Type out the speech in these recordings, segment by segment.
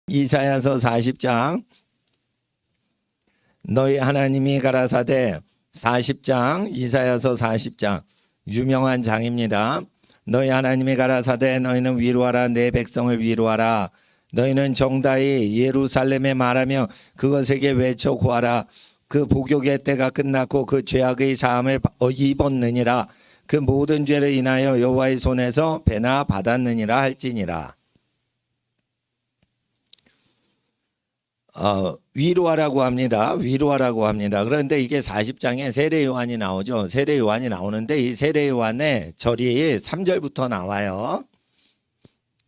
이사야서 40장 너희 하나님이 가라사대 40장 이사야서 40장 유명한 장입니다. 너희 하나님이 가라사대 너희는 위로하라 내 백성을 위로하라 너희는 정다이 예루살렘에 말하며 그것에게 외쳐 구하라 그 복역의 때가 끝났고 그 죄악의 사함을 입었느니라 그 모든 죄를 인하여 여호와의 손에서 배나 받았느니라 할지니라. 위로하라고 합니다. 위로하라고 합니다. 그런데 이게 40장에 세례 요한이 나오죠. 세례 요한이 나오는데 이 세례 요한의 절이 3절부터 나와요.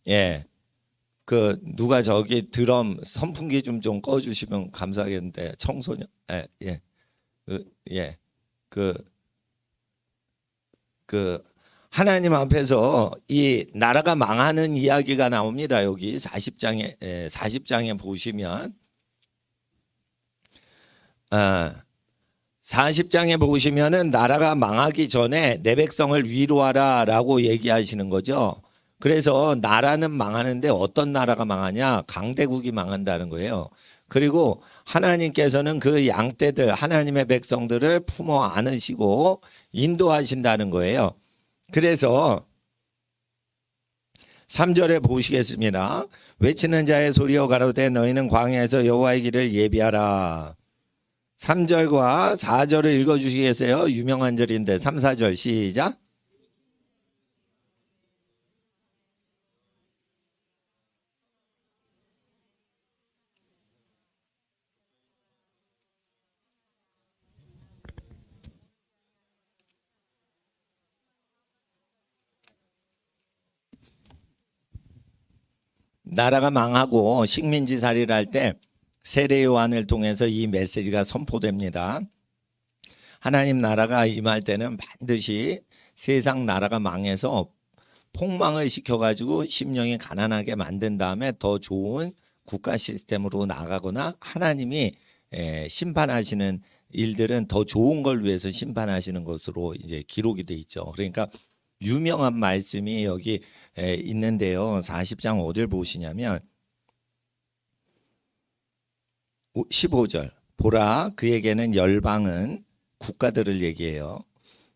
예. 누가 저기 드럼 선풍기 좀 꺼주시면 감사하겠는데 청소년 하나님 앞에서 이 나라가 망하는 이야기가 나옵니다. 여기 40장에 보시면 40장에 보시면은 나라가 망하기 전에 내 백성을 위로하라라고 얘기하시는 거죠. 그래서 나라는 망하는데 어떤 나라가 망하냐? 강대국이 망한다는 거예요. 그리고 하나님께서는 그 양떼들 하나님의 백성들을 품어 안으시고 인도하신다는 거예요. 그래서 3절에 보시겠습니다. 외치는 자의 소리여 가로되 너희는 광야에서 여호와의 길을 예비하라. 3절과 4절을 읽어주시겠어요? 유명한 절인데 3, 4절 시작. 나라가 망하고 식민지살이를 할 때 세례 요한을 통해서 이 메시지가 선포됩니다. 하나님 나라가 임할 때는 반드시 세상 나라가 망해서 폭망을 시켜가지고 심령이 가난하게 만든 다음에 더 좋은 국가 시스템으로 나가거나 하나님이 심판하시는 일들은 더 좋은 걸 위해서 심판하시는 것으로 이제 기록이 돼 있죠. 그러니까 유명한 말씀이 여기 있는데요. 40장 어딜 보시냐면 15절 보라 그에게는 열방은 국가들을 얘기해요.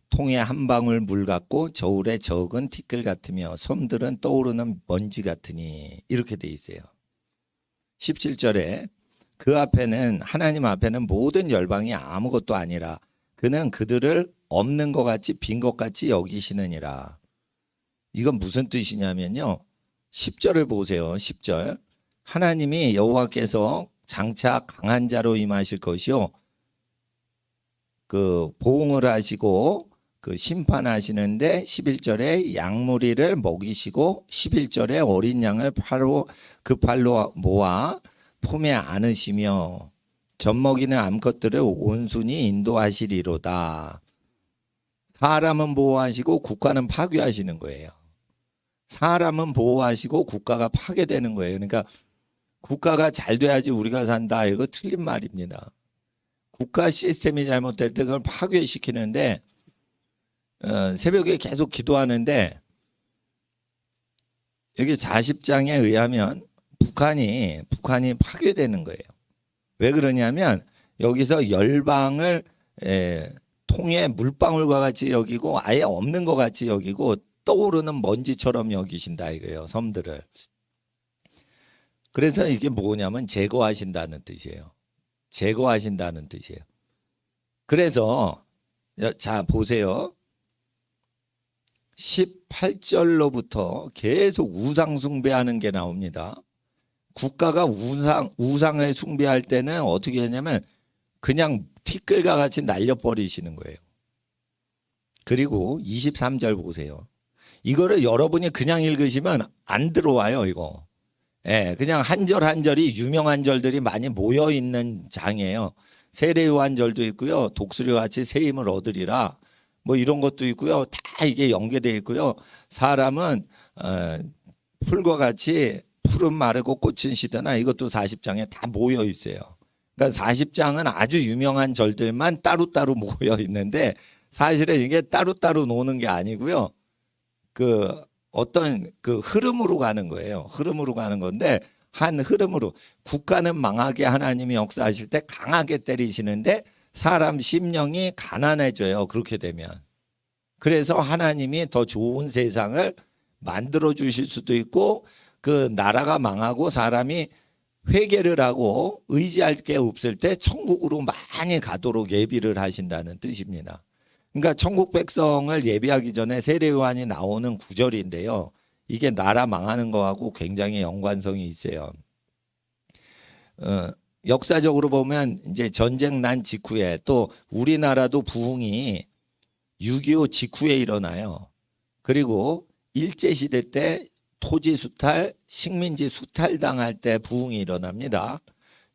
통에 한 방울 물 같고 저울에 적은 티끌 같으며 섬들은 떠오르는 먼지 같으니 이렇게 돼 있어요. 17절에 그 앞에는 하나님 앞에는 모든 열방이 아무것도 아니라 그는 그들을 없는 것 같이 빈 것 같이 여기시느니라. 이건 무슨 뜻이냐면요. 10절을 보세요. 10절 하나님이 여호와께서 장차 강한 자로 임하실 것이요 보응을 하시고 심판하시는데 11절에 양무리를 먹이시고 11절에 어린 양을 그 팔로 모아 품에 안으시며 젖먹이는 암컷들을 온순히 인도하시리로다. 사람은 보호하시고 국가는 파괴하시는 거예요. 사람은 보호하시고 국가가 파괴되는 거예요. 그러니까 국가가 잘 돼야지 우리가 산다. 이거 틀린 말입니다. 국가 시스템이 잘못될 때 그걸 파괴시키는데 새벽에 계속 기도하는데 여기 40장에 의하면 북한이 파괴되는 거예요. 왜 그러냐면 여기서 열방을 통에 물방울과 같이 여기고 아예 없는 것 같이 여기고 떠오르는 먼지처럼 여기신다 이거예요. 섬들을. 그래서 이게 뭐냐면 제거하신다는 뜻이에요. 제거하신다는 뜻이에요. 그래서 자 보세요. 18절로부터 계속 우상 숭배하는 게 나옵니다. 국가가 우상을 숭배할 때는 어떻게 하냐면 그냥 티끌과 같이 날려버리시는 거예요. 그리고 23절 보세요. 이거를 여러분이 그냥 읽으시면 안 들어와요. 이거. 그냥 한 절 한 절이 유명한 절들이 많이 모여 있는 장이에요. 세례 요한 절도 있고요. 독수리와 같이 새 힘을 얻으리라. 뭐 이런 것도 있고요. 다 이게 연계되어 있고요. 사람은 풀과 같이 푸른 마르고 꽃은 시드나 이것도 40장에 다 모여 있어요. 그러니까 40장은 아주 유명한 절들만 따로따로 모여 있는데 사실은 이게 따로따로 노는 게 아니고요. 어떤 흐름으로 가는 거예요. 흐름으로 가는 건데 한 흐름으로 국가는 망하게 하나님이 역사하실 때 강하게 때리시는데 사람 심령이 가난해져요. 그렇게 되면. 그래서 하나님이 더 좋은 세상을 만들어 주실 수도 있고 그 나라가 망하고 사람이 회개를 하고 의지할 게 없을 때 천국으로 많이 가도록 예비를 하신다는 뜻입니다. 그러니까 천국 백성을 예비하기 전에 세례 요한이 나오는 구절인데요. 이게 나라 망하는 거하고 굉장히 연관성이 있어요. 역사적으로 보면 이제 전쟁 난 직후에 또 우리나라도 부흥이 6.25 직후에 일어나요. 그리고 일제시대 때 토지 수탈, 식민지 수탈 당할 때 부흥이 일어납니다.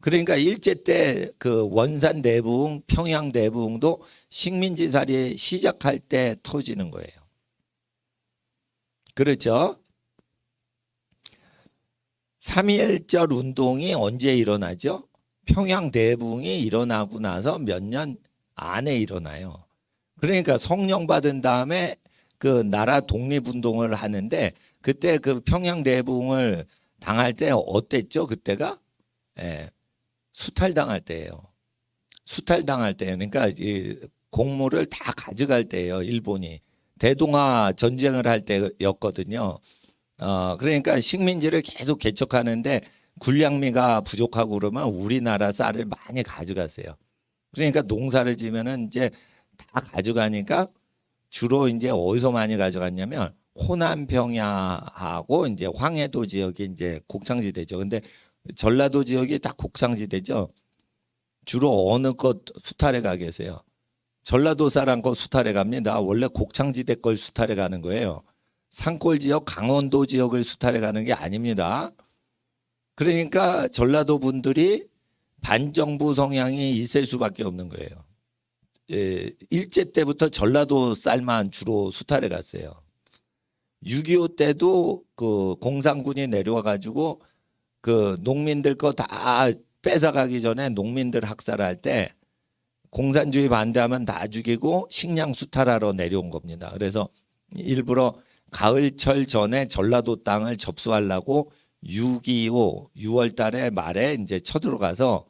그러니까 일제 때 그 원산 대부흥, 평양 대부흥도 식민지 살이 시작할 때 터지는 거예요. 그렇죠? 3.1절 운동이 언제 일어나죠? 평양 대부흥이 일어나고 나서 몇 년 안에 일어나요. 그러니까 성령 받은 다음에 그 나라 독립운동을 하는데 그때 그 평양 대부흥을 당할 때 어땠죠? 그때가? 예, 수탈당할 때예요. 수탈당할 때 그러니까 이 곡물을 다 가져갈 때예요. 일본이. 대동아 전쟁을 할 때였거든요. 그러니까 식민지를 계속 개척하는데 군량미가 부족하고 그러면 우리나라 쌀을 많이 가져갔어요. 그러니까 농사를 지면은 이제 다 가져가니까 주로 이제 어디서 많이 가져갔냐면 호남 평야하고 이제 황해도 지역이 이제 곡창지대죠. 근데 전라도 지역이 다 곡창지대죠. 주로 어느 것 수탈해 가 계세요? 전라도 사람 거 수탈해 갑니다. 원래 곡창지대 걸 수탈해 가는 거예요. 산골 지역, 강원도 지역을 수탈해 가는 게 아닙니다. 그러니까 전라도 분들이 반정부 성향이 있을 수밖에 없는 거예요. 예, 일제 때부터 전라도 쌀만 주로 수탈해 갔어요. 6.25 때도 그 공산군이 내려와 가지고 그 농민들 거 다 뺏어가기 전에 농민들 학살할 때 공산주의 반대하면 다 죽이고 식량 수탈하러 내려온 겁니다. 그래서 일부러 가을철 전에 전라도 땅을 접수하려고 6.25 6월 달에 말에 이제 쳐들어가서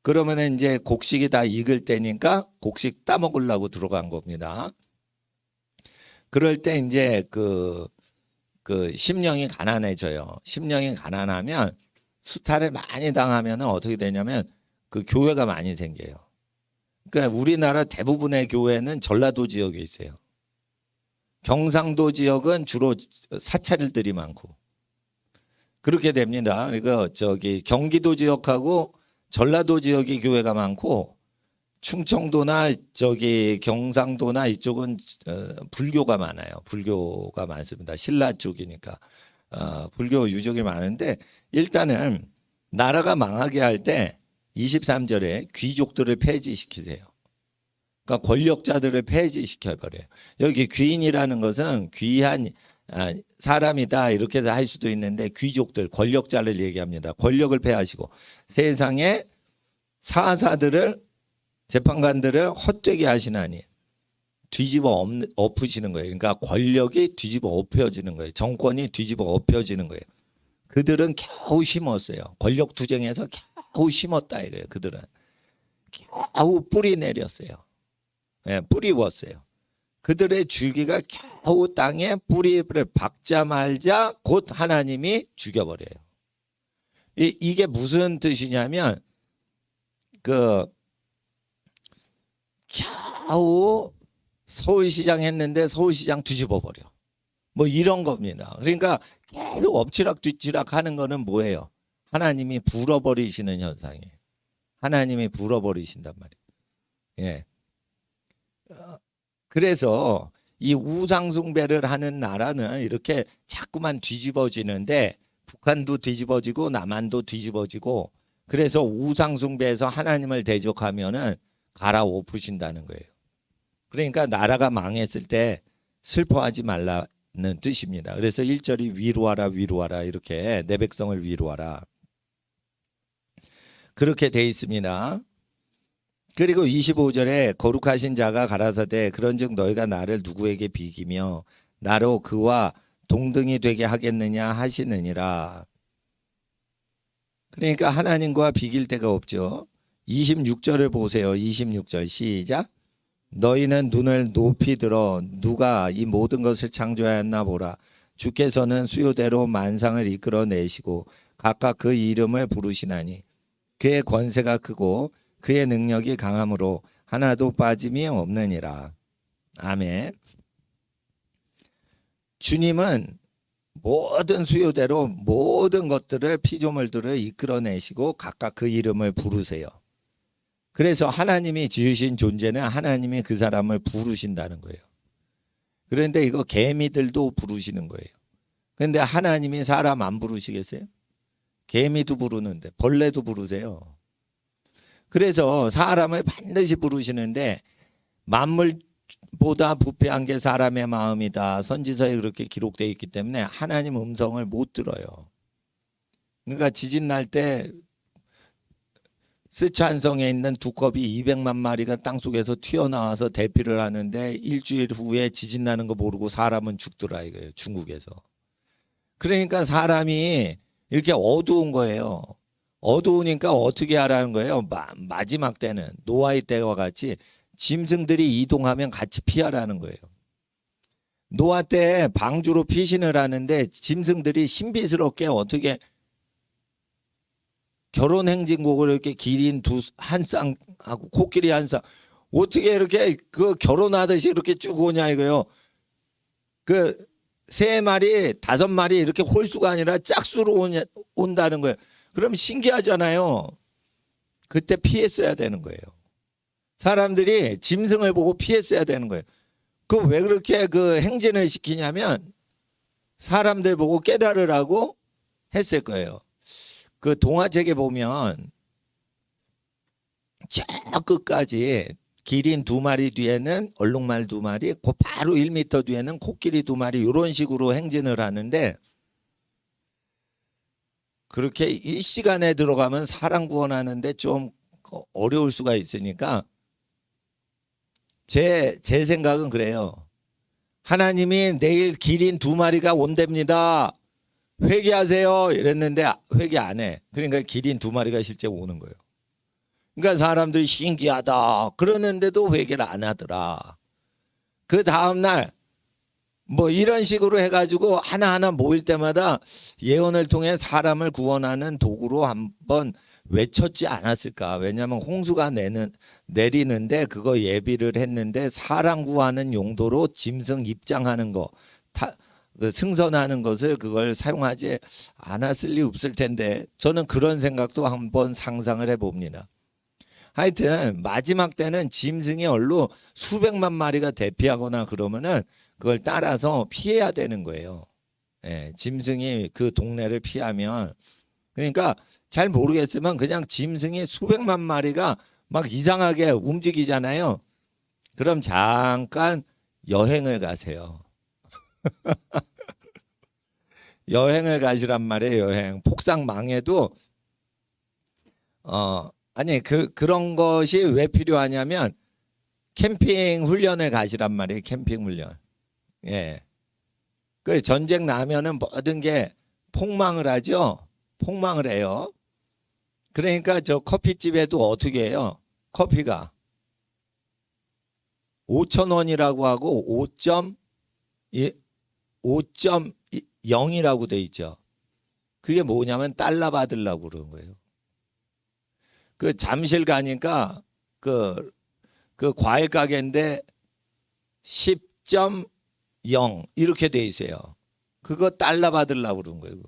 그러면 이제 곡식이 다 익을 때니까 곡식 따먹으려고 들어간 겁니다. 그럴 때 이제 그 심령이 가난해져요. 심령이 가난하면 수탈을 많이 당하면 어떻게 되냐면 그 교회가 많이 생겨요. 그러니까 우리나라 대부분의 교회는 전라도 지역에 있어요. 경상도 지역은 주로 사찰들이 많고 그렇게 됩니다. 그러니까 저기 경기도 지역하고 전라도 지역이 교회가 많고 충청도나 저기 경상도나 이쪽은 불교가 많아요. 불교가 많습니다. 신라 쪽이니까 불교 유적이 많은데 일단은 나라가 망하게 할 때 23절에 귀족들을 폐지시키세요. 그러니까 권력자들을 폐지시켜버려요. 여기 귀인이라는 것은 귀한 사람이다 이렇게 할 수도 있는데 귀족들, 권력자를 얘기합니다. 권력을 폐하시고 세상에 사사들을 재판관들을 헛되게 하시나니 뒤집어 엎으시는 거예요. 그러니까 권력이 뒤집어 엎여지는 거예요. 정권이 뒤집어 엎여지는 거예요. 그들은 겨우 심었어요. 권력 투쟁에서 겨우 심었다 이거예요. 그들은 겨우 뿌리 내렸어요. 네, 뿌리웠어요. 그들의 줄기가 겨우 땅에 뿌리를 박자마자 곧 하나님이 죽여버려요. 이게 무슨 뜻이냐면 그 겨우 서울시장 했는데 서울시장 뒤집어버려. 뭐 이런 겁니다. 그러니까 계속 엎치락 뒤치락 하는 거는 뭐예요? 하나님이 불어버리시는 현상이에요. 하나님이 불어버리신단 말이에요. 예. 그래서 이 우상숭배를 하는 나라는 이렇게 자꾸만 뒤집어지는데 북한도 뒤집어지고 남한도 뒤집어지고 그래서 우상숭배에서 하나님을 대적하면은 갈아엎으신다는 거예요. 그러니까 나라가 망했을 때 슬퍼하지 말라는 뜻입니다. 그래서 1절이 위로하라 위로하라 이렇게 내 백성을 위로하라 그렇게 돼 있습니다. 그리고 25절에 거룩하신 자가 가라사대 그런즉 너희가 나를 누구에게 비기며 나로 그와 동등이 되게 하겠느냐 하시느니라. 그러니까 하나님과 비길 데가 없죠. 26절을 보세요. 26절 시작. 너희는 눈을 높이 들어 누가 이 모든 것을 창조하였나 보라. 주께서는 수요대로 만상을 이끌어내시고 각각 그 이름을 부르시나니 그의 권세가 크고 그의 능력이 강함으로 하나도 빠짐이 없느니라. 아멘. 주님은 모든 수요대로 모든 것들을 피조물들을 이끌어내시고 각각 그 이름을 부르세요. 그래서 하나님이 지으신 존재는 하나님이 그 사람을 부르신다는 거예요. 그런데 이거 개미들도 부르시는 거예요. 그런데 하나님이 사람 안 부르시겠어요? 개미도 부르는데 벌레도 부르세요. 그래서 사람을 반드시 부르시는데 만물보다 부패한 게 사람의 마음이다. 선지서에 그렇게 기록되어 있기 때문에 하나님 음성을 못 들어요. 그러니까 지진 날 때 스촨성에 있는 두꺼비 200만 마리가 땅속에서 튀어나와서 대피를 하는데 일주일 후에 지진 나는 거 모르고 사람은 죽더라 이거예요. 중국에서. 그러니까 사람이 이렇게 어두운 거예요. 어두우니까 어떻게 하라는 거예요. 마지막 때는 노아의 때와 같이 짐승들이 이동하면 같이 피하라는 거예요. 노아 때 방주로 피신을 하는데 짐승들이 신비스럽게 어떻게 결혼 행진곡을 이렇게 기린 한 쌍하고 코끼리 한 쌍 어떻게 이렇게 그 결혼하듯이 이렇게 쭉 오냐 이거요. 그 3마리 5마리 이렇게 홀수가 아니라 짝수로 온다는 거예요. 그럼 신기하잖아요. 그때 피했어야 되는 거예요. 사람들이 짐승을 보고 피했어야 되는 거예요. 그 왜 그렇게 그 행진을 시키냐면 사람들 보고 깨달으라고 했을 거예요. 그 동화책에 보면 저 끝까지 기린 2마리 뒤에는 얼룩말 2마리, 그 바로 1m 뒤에는 코끼리 2마리 이런 식으로 행진을 하는데 그렇게 이 시간에 들어가면 사람 구원하는데 좀 어려울 수가 있으니까 제 생각은 그래요. 하나님이 내일 기린 2마리가 온답니다. 회개하세요 이랬는데 회개 안 해. 그러니까 기린 2마리가 실제 오는 거예요. 그러니까 사람들이 신기하다 그러는데도 회개를 안 하더라. 그 다음날 뭐 이런 식으로 해가지고 하나하나 모일 때마다 예언을 통해 사람을 구원하는 도구로 한번 외쳤지 않았을까. 왜냐하면 홍수가 내리는데 그거 예비를 했는데 사람 구하는 용도로 짐승 입장하는 거 승선하는 것을 그걸 사용하지 않았을 리 없을 텐데 저는 그런 생각도 한번 상상을 해봅니다. 하여튼 마지막 때는 짐승이 얼로 수백만 마리가 대피하거나 그러면은 그걸 따라서 피해야 되는 거예요. 예, 짐승이 그 동네를 피하면 그러니까 잘 모르겠지만 그냥 짐승이 수백만 마리가 막 이상하게 움직이잖아요. 그럼 잠깐 여행을 가세요. 여행을 가시란 말이에요. 여행. 폭삭 망해도 아니 그런 것이 왜 필요하냐면 캠핑 훈련을 가시란 말이에요. 캠핑 훈련. 예. 그 전쟁 나면은 모든 게 폭망을 하죠. 폭망을 해요. 그러니까 저 커피집에도 어떻게 해요? 커피가 5,000원이라고 하고 5.0이라고 돼 있죠. 그게 뭐냐면 달러 받으려고 그러는 거예요. 그 잠실 가니까 그 과일 가게인데 10.0 이렇게 돼 있어요. 그거 달러 받으려고 그러는 거예요.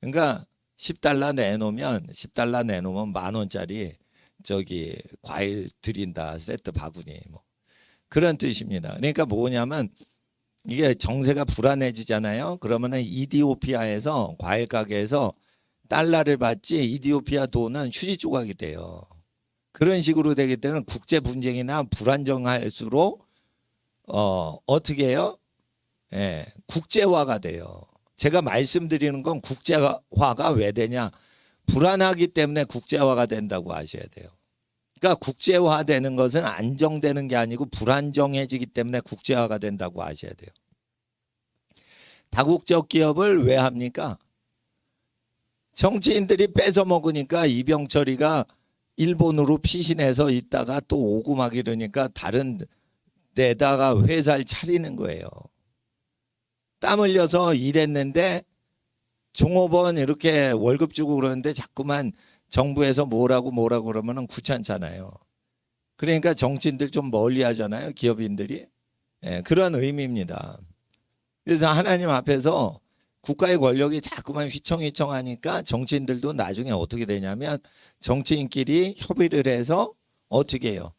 그러니까 10달러 내놓으면 10달러 내놓으면 10,000원짜리 저기 과일 드린다 세트 바구니 뭐 그런 뜻입니다. 그러니까 뭐냐면 이게 정세가 불안해지잖아요. 그러면은 이디오피아에서 과일 가게에서 달러를 받지 이디오피아 돈은 휴지 조각이 돼요. 그런 식으로 되기 때문에 국제 분쟁이나 불안정할수록 어떻게 해요? 예, 국제화가 돼요. 제가 말씀드리는 건 국제화가 왜 되냐? 불안하기 때문에 국제화가 된다고 아셔야 돼요. 그러니까 국제화되는 것은 안정되는 게 아니고 불안정해지기 때문에 국제화가 된다고 아셔야 돼요. 다국적 기업을 왜 합니까? 정치인들이 뺏어 먹으니까 이병철이가 일본으로 피신해서 있다가 또 오고 막 이러니까 다른 데다가 회사를 차리는 거예요. 땀 흘려서 일했는데 종업원 이렇게 월급 주고 그러는데 자꾸만 정부에서 뭐라고 그러면은 귀찮잖아요. 그러니까 정치인들 좀 멀리 하잖아요. 기업인들이. 예, 그런 의미입니다. 그래서 하나님 앞에서 국가의 권력이 자꾸만 휘청휘청하니까 정치인들도 나중에 어떻게 되냐면 정치인끼리 협의를 해서 어떻게 해요?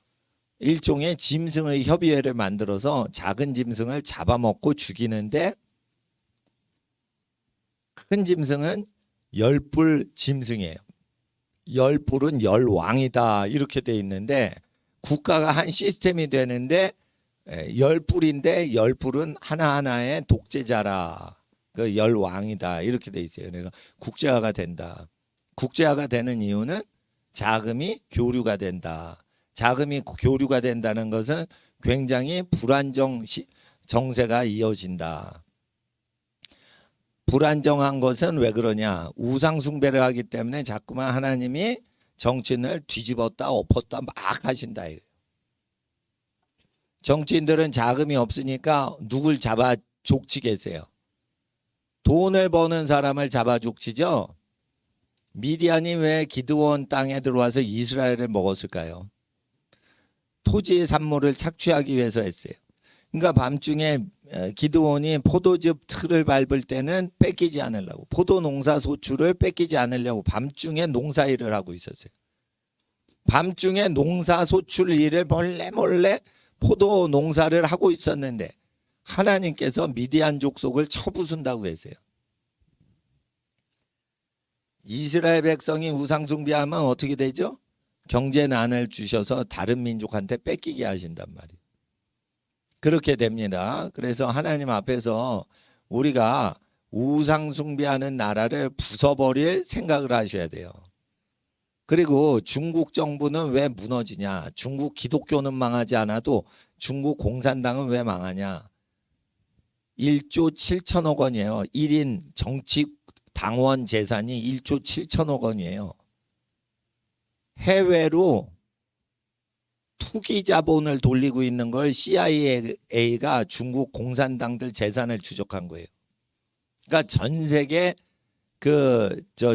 일종의 짐승의 협의회를 만들어서 작은 짐승을 잡아먹고 죽이는데 큰 짐승은 열불 짐승이에요. 열불은 열왕이다 이렇게 돼 있는데 국가가 한 시스템이 되는데 열불인데 열불은 하나하나의 독재자라. 그 열왕이다 이렇게 돼 있어요. 그러니까 국제화가 된다. 국제화가 되는 이유는 자금이 교류가 된다. 자금이 교류가 된다는 것은 굉장히 불안정 정세가 이어진다. 불안정한 것은 왜 그러냐? 우상 숭배를 하기 때문에 자꾸만 하나님이 정치인을 뒤집었다 엎었다 막 하신다. 정치인들은 자금이 없으니까 누굴 잡아 족치겠어요? 돈을 버는 사람을 잡아 족치죠. 미디안이 왜 기드온 땅에 들어와서 이스라엘을 먹었을까요? 토지 산물을 착취하기 위해서 했어요. 그러니까 밤중에 기드온이 포도즙 틀을 밟을 때는 뺏기지 않으려고, 포도 농사 소출을 뺏기지 않으려고 밤중에 농사일을 하고 있었어요. 밤중에 농사 소출 일을 몰래 포도 농사를 하고 있었는데 하나님께서 미디안 족속을 쳐부순다고 했어요. 이스라엘 백성이 우상 숭배하면 어떻게 되죠? 경제난을 주셔서 다른 민족한테 뺏기게 하신단 말이에요. 그렇게 됩니다. 그래서 하나님 앞에서 우리가 우상 숭배하는 나라를 부숴버릴 생각을 하셔야 돼요. 그리고 중국 정부는 왜 무너지냐? 중국 기독교는 망하지 않아도 중국 공산당은 왜 망하냐? 1조 7천억 원이에요. 1인 정치 당원 재산이 1조 7천억 원이에요. 해외로 투기 자본을 돌리고 있는 걸 CIA가 중국 공산당들 재산을 추적한 거예요. 그러니까 전 세계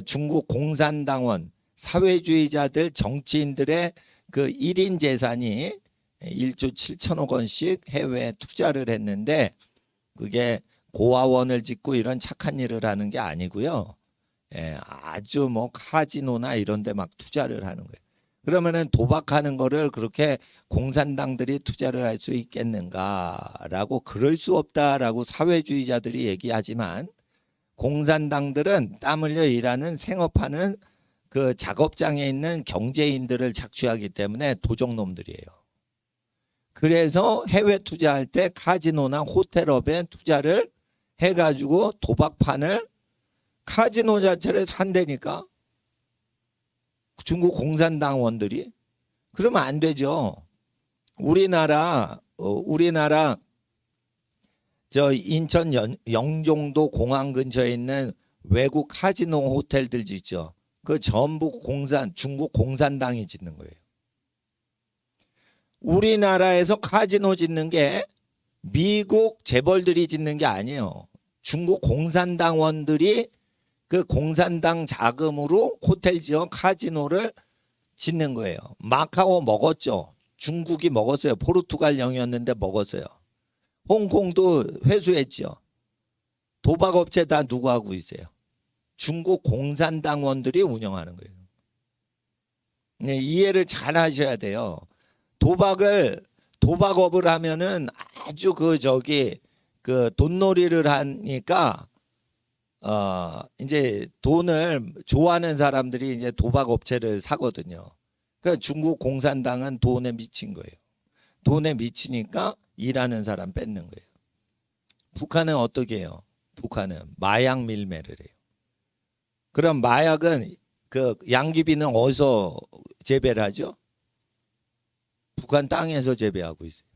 중국 공산당원 사회주의자들 정치인들의 그 1인 재산이 1조 7천억 원씩 해외에 투자를 했는데 그게 고아원을 짓고 이런 착한 일을 하는 게 아니고요. 아주 뭐 카지노나 이런 데 막 투자를 하는 거예요. 그러면은 도박하는 거를 그렇게 공산당들이 투자를 할 수 있겠는가라고, 그럴 수 없다라고 사회주의자들이 얘기하지만 공산당들은 땀 흘려 일하는 생업하는 그 작업장에 있는 경제인들을 착취하기 때문에 도적놈들이에요. 그래서 해외 투자할 때 카지노나 호텔업에 투자를 해가지고 도박판을, 카지노 자체를 산다니까 중국 공산당원들이. 그러면 안 되죠. 우리나라 저 인천 영종도 공항 근처에 있는 외국 카지노 호텔들 있죠. 그 전부 중국 공산당이 짓는 거예요. 우리나라에서 카지노 짓는 게 미국 재벌들이 짓는 게 아니에요. 중국 공산당원들이 그 공산당 자금으로 호텔 지어 카지노를 짓는 거예요. 마카오 먹었죠. 중국이 먹었어요. 포르투갈 영이었는데 먹었어요. 홍콩도 회수했죠. 도박업체 다 누구 하고 있어요? 중국 공산당원들이 운영하는 거예요. 네, 이해를 잘 하셔야 돼요. 도박업을 하면은 아주 그 돈놀이를 하니까 이제 돈을 좋아하는 사람들이 이제 도박업체를 사거든요. 그러니까 중국 공산당은 돈에 미친 거예요. 돈에 미치니까 일하는 사람 뺏는 거예요. 북한은 어떻게 해요? 북한은 마약 밀매를 해요. 그럼 마약은 그 양귀비는 어디서 재배를 하죠? 북한 땅에서 재배하고 있어요.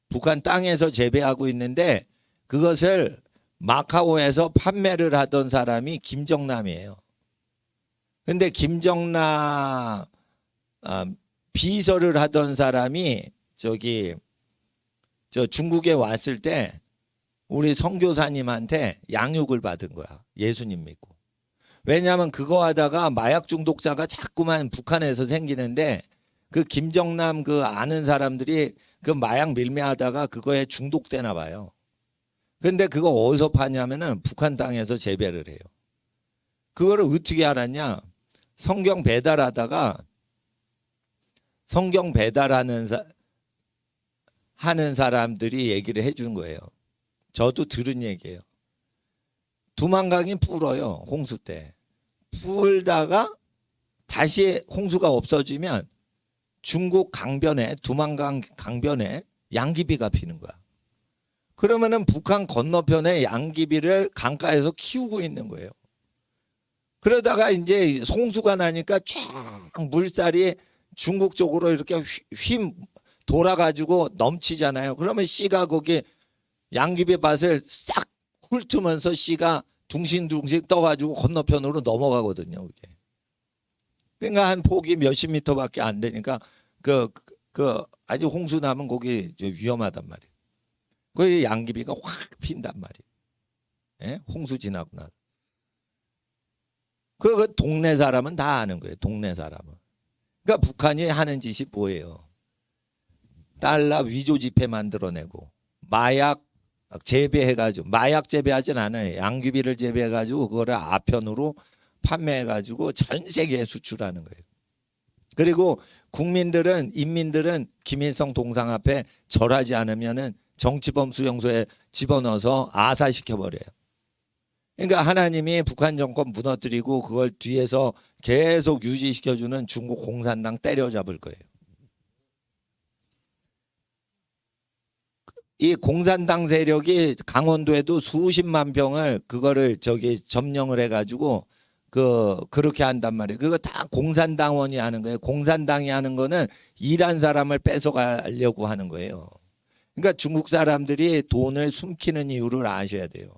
북한 땅에서 재배하고 있는데 그것을 마카오에서 판매를 하던 사람이 김정남이에요. 근데 김정남 비서를 하던 사람이 저 중국에 왔을 때 우리 선교사님한테 양육을 받은 거야. 예수님 믿고. 왜냐하면 그거 하다가 마약 중독자가 자꾸만 북한에서 생기는데 그 김정남 그 아는 사람들이 그 마약 밀매하다가 그거에 중독되나 봐요. 근데 그거 어디서 파냐면은 북한 땅에서 재배를 해요. 그거를 어떻게 알았냐? 성경 배달하다가 성경 배달하는 하는 사람들이 얘기를 해준 거예요. 저도 들은 얘기예요. 두만강이 불어요. 홍수 때. 불다가 다시 홍수가 없어지면 중국 강변에 두만강 강변에 양귀비가 피는 거야. 그러면은 북한 건너편에 양귀비를 강가에서 키우고 있는 거예요. 그러다가 이제 홍수가 나니까 쫙 물살이 중국 쪽으로 이렇게 휘 돌아가지고 넘치잖아요. 그러면 씨가 거기 양귀비 밭을 싹 훑으면서 씨가 둥실둥실 떠가지고 건너편으로 넘어가거든요. 그게. 그러니까 한 폭이 몇십 미터밖에 안 되니까 아주 홍수 나면 거기 위험하단 말이에요. 그 양귀비가 확 핀단 말이에요. 예? 홍수 지나고 나서. 그 동네 사람은 다 아는 거예요. 동네 사람은. 그러니까 북한이 하는 짓이 뭐예요? 달러 위조 지폐 만들어내고 마약 재배해가지고 마약 재배하진 않아요. 양귀비를 재배해가지고 그거를 아편으로 판매해가지고 전 세계에 수출하는 거예요. 그리고 인민들은 김일성 동상 앞에 절하지 않으면은 정치범 수용소에 집어넣어서 아사시켜버려요. 그러니까 하나님이 북한 정권 무너뜨리고 그걸 뒤에서 계속 유지시켜주는 중국 공산당 때려잡을 거예요. 이 공산당 세력이 강원도에도 수십만 병을 그거를 점령을 해가지고 그렇게 한단 말이에요. 그거 다 공산당원이 하는 거예요. 공산당이 하는 거는 일한 사람을 뺏어가려고 하는 거예요. 그러니까 중국 사람들이 돈을 숨기는 이유를 아셔야 돼요.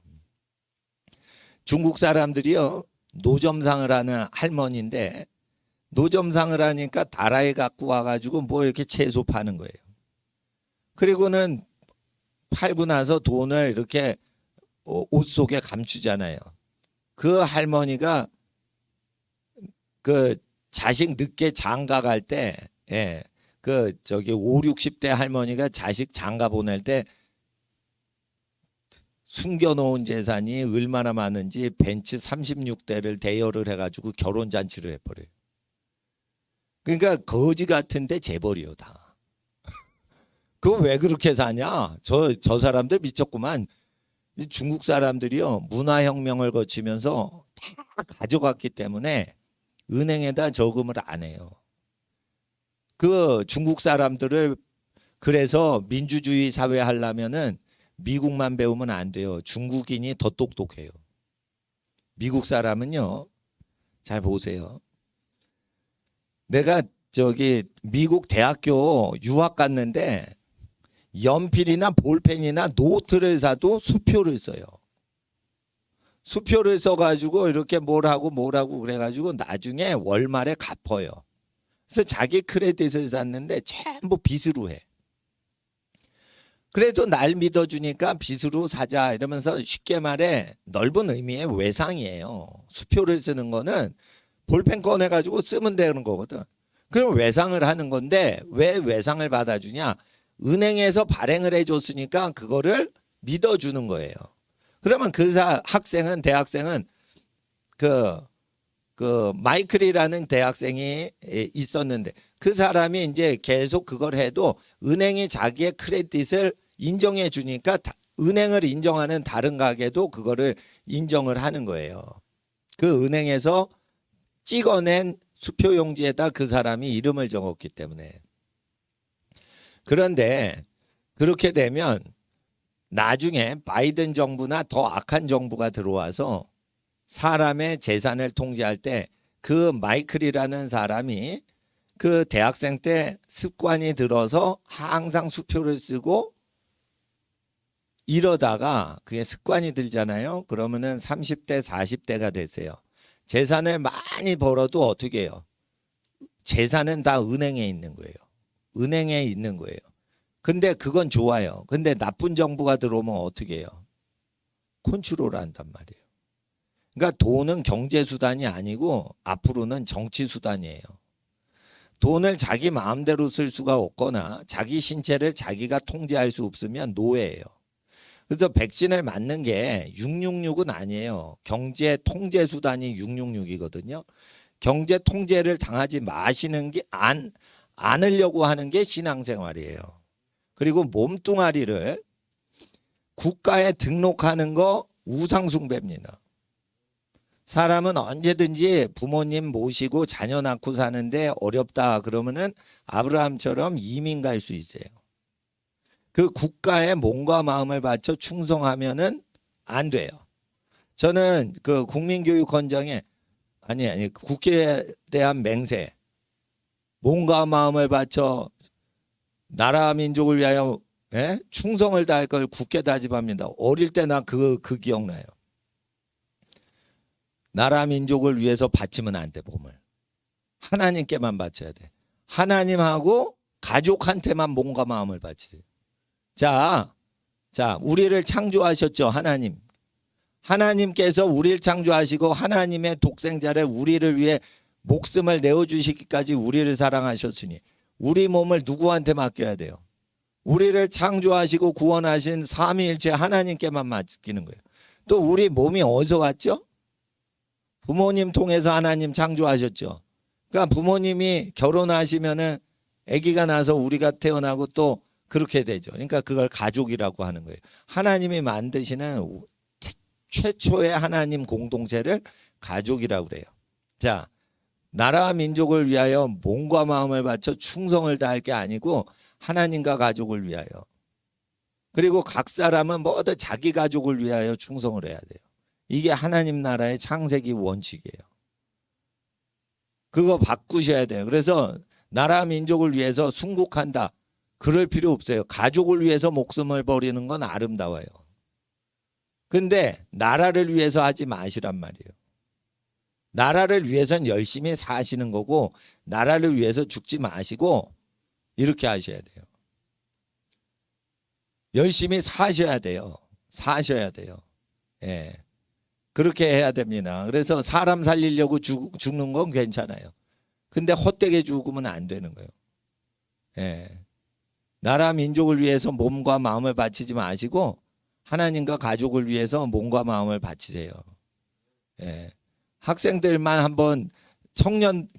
중국 사람들이요, 노점상을 하는 할머니인데 노점상을 하니까 다라에 갖고 와가지고 뭐 이렇게 채소 파는 거예요. 그리고는 팔고 나서 돈을 이렇게 옷 속에 감추잖아요. 그 할머니가 그 자식 늦게 장가 갈 때, 5, 60대 할머니가 자식 장가 보낼 때 숨겨놓은 재산이 얼마나 많은지 벤츠 36대를 대여를 해가지고 결혼잔치를 해버려요. 그러니까 거지 같은데 재벌이요 다. 그거 왜 그렇게 사냐? 저 사람들 미쳤구만. 중국 사람들이요 문화혁명을 거치면서 다 가져갔기 때문에 은행에다 저금을 안 해요. 그 중국 사람들을 그래서 민주주의 사회 하려면은 미국만 배우면 안 돼요. 중국인이 더 똑똑해요. 미국 사람은요, 잘 보세요. 내가 미국 대학교 유학 갔는데 연필이나 볼펜이나 노트를 사도 수표를 써요. 수표를 써가지고 이렇게 뭐라고 그래가지고 나중에 월말에 갚아요. 그래서 자기 크레딧을 샀는데 전부 빚으로 해. 그래도 날 믿어주니까 빚으로 사자 이러면서 쉽게 말해 넓은 의미의 외상이에요. 수표를 쓰는 거는 볼펜 꺼내가지고 쓰면 되는 거거든. 그럼 외상을 하는 건데 왜 외상을 받아주냐? 은행에서 발행을 해줬으니까 그거를 믿어주는 거예요. 그러면 대학생은 마이클이라는 대학생이 있었는데 그 사람이 이제 계속 그걸 해도 은행이 자기의 크레딧을 인정해 주니까 은행을 인정하는 다른 가게도 그거를 인정을 하는 거예요. 그 은행에서 찍어낸 수표용지에다 그 사람이 이름을 적었기 때문에. 그런데 그렇게 되면 나중에 바이든 정부나 더 악한 정부가 들어와서 사람의 재산을 통제할 때 그 마이클이라는 사람이 그 대학생 때 습관이 들어서 항상 수표를 쓰고 이러다가 그게 습관이 들잖아요. 그러면은 30대, 40대가 됐어요. 재산을 많이 벌어도 어떻게 해요? 재산은 다 은행에 있는 거예요. 은행에 있는 거예요. 근데 그건 좋아요. 근데 나쁜 정부가 들어오면 어떻게 해요? 컨트롤 한단 말이에요. 그러니까 돈은 경제 수단이 아니고 앞으로는 정치 수단이에요. 돈을 자기 마음대로 쓸 수가 없거나 자기 신체를 자기가 통제할 수 없으면 노예예요. 그래서 백신을 맞는 게 666은 아니에요. 경제 통제 수단이 666이거든요. 경제 통제를 당하지 마시는 게 않으려고 하는 게 신앙생활이에요. 그리고 몸뚱아리를 국가에 등록하는 거 우상숭배입니다. 사람은 언제든지 부모님 모시고 자녀 낳고 사는데 어렵다 그러면은 아브라함처럼 이민 갈 수 있어요. 그 국가에 몸과 마음을 바쳐 충성하면은 안 돼요. 저는 그 국민교육헌정에 아니 국회에 대한 맹세 몸과 마음을 바쳐 나라 민족을 위하여 충성을 다할 걸 굳게 다짐합니다. 어릴 때 나 그 기억나요. 나라 민족을 위해서 바치면 안 돼. 몸을 하나님께만 바쳐야 돼. 하나님하고 가족한테만 몸과 마음을 바치세요. 자, 우리를 창조하셨죠. 하나님께서 우리를 창조하시고 하나님의 독생자를 우리를 위해 목숨을 내어주시기까지 우리를 사랑하셨으니 우리 몸을 누구한테 맡겨야 돼요? 우리를 창조하시고 구원하신 삼위일체 하나님께만 맡기는 거예요. 또 우리 몸이 어디서 왔죠? 부모님 통해서 하나님 창조하셨죠. 그러니까 부모님이 결혼하시면은 아기가 나서 우리가 태어나고 또 그렇게 되죠. 그러니까 그걸 가족이라고 하는 거예요. 하나님이 만드시는 최초의 하나님 공동체를 가족이라고 그래요. 자, 나라와 민족을 위하여 몸과 마음을 바쳐 충성을 다할 게 아니고 하나님과 가족을 위하여. 그리고 각 사람은 모두 자기 가족을 위하여 충성을 해야 돼요. 이게 하나님 나라의 창세기 원칙이에요. 그거 바꾸셔야 돼요. 그래서 나라 민족을 위해서 순국한다. 그럴 필요 없어요. 가족을 위해서 목숨을 버리는 건 아름다워요. 근데 나라를 위해서 하지 마시란 말이에요. 나라를 위해서는 열심히 사시는 거고 나라를 위해서 죽지 마시고 이렇게 하셔야 돼요. 열심히 사셔야 돼요. 사셔야 돼요. 예. 그렇게 해야 됩니다. 그래서 사람 살리려고 죽는 건 괜찮아요. 근데 헛되게 죽으면 안 되는 거예요. 예. 나라 민족을 위해서 몸과 마음을 바치지 마시고 하나님과 가족을 위해서 몸과 마음을 바치세요. 예. 학생들만 한번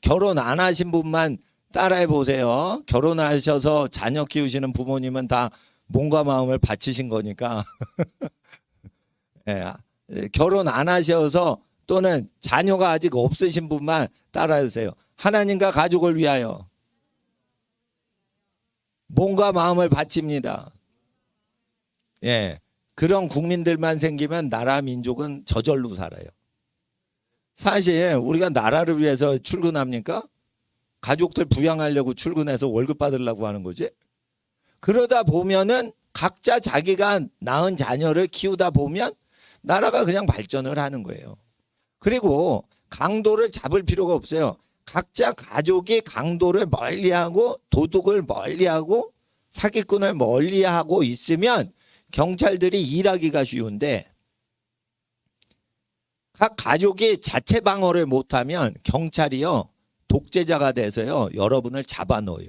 결혼 안 하신 분만 따라해 보세요. 결혼하셔서 자녀 키우시는 부모님은 다 몸과 마음을 바치신 거니까. 예. 결혼 안 하셔서 또는 자녀가 아직 없으신 분만 따라해 주세요. 하나님과 가족을 위하여 몸과 마음을 바칩니다. 예. 그런 국민들만 생기면 나라 민족은 저절로 살아요. 사실 우리가 나라를 위해서 출근합니까? 가족들 부양하려고 출근해서 월급 받으려고 하는 거지. 그러다 보면은 각자 자기가 낳은 자녀를 키우다 보면 나라가 그냥 발전을 하는 거예요. 그리고 강도를 잡을 필요가 없어요. 각자 가족이 강도를 멀리하고 도둑을 멀리하고 사기꾼을 멀리하고 있으면 경찰들이 일하기가 쉬운데 각 가족이 자체 방어를 못하면 경찰이요 독재자가 돼서요 여러분을 잡아넣어요.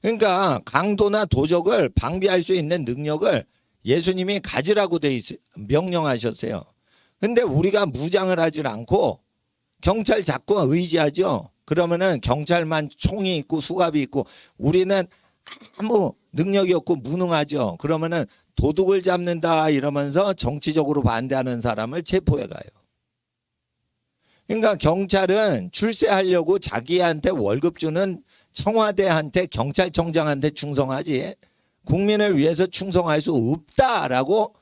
그러니까 강도나 도적을 방비할 수 있는 능력을 예수님이 가지라고 명령하셨어요. 근데 우리가 무장을 하질 않고 경찰 잡고 의지하죠. 그러면은 경찰만 총이 있고 수갑이 있고 우리는 아무 능력이 없고 무능하죠. 그러면은 도둑을 잡는다 이러면서 정치적으로 반대하는 사람을 체포해 가요. 그러니까 경찰은 출세하려고 자기한테 월급 주는 청와대한테 경찰청장한테 충성하지 국민을 위해서 충성할 수 없다라고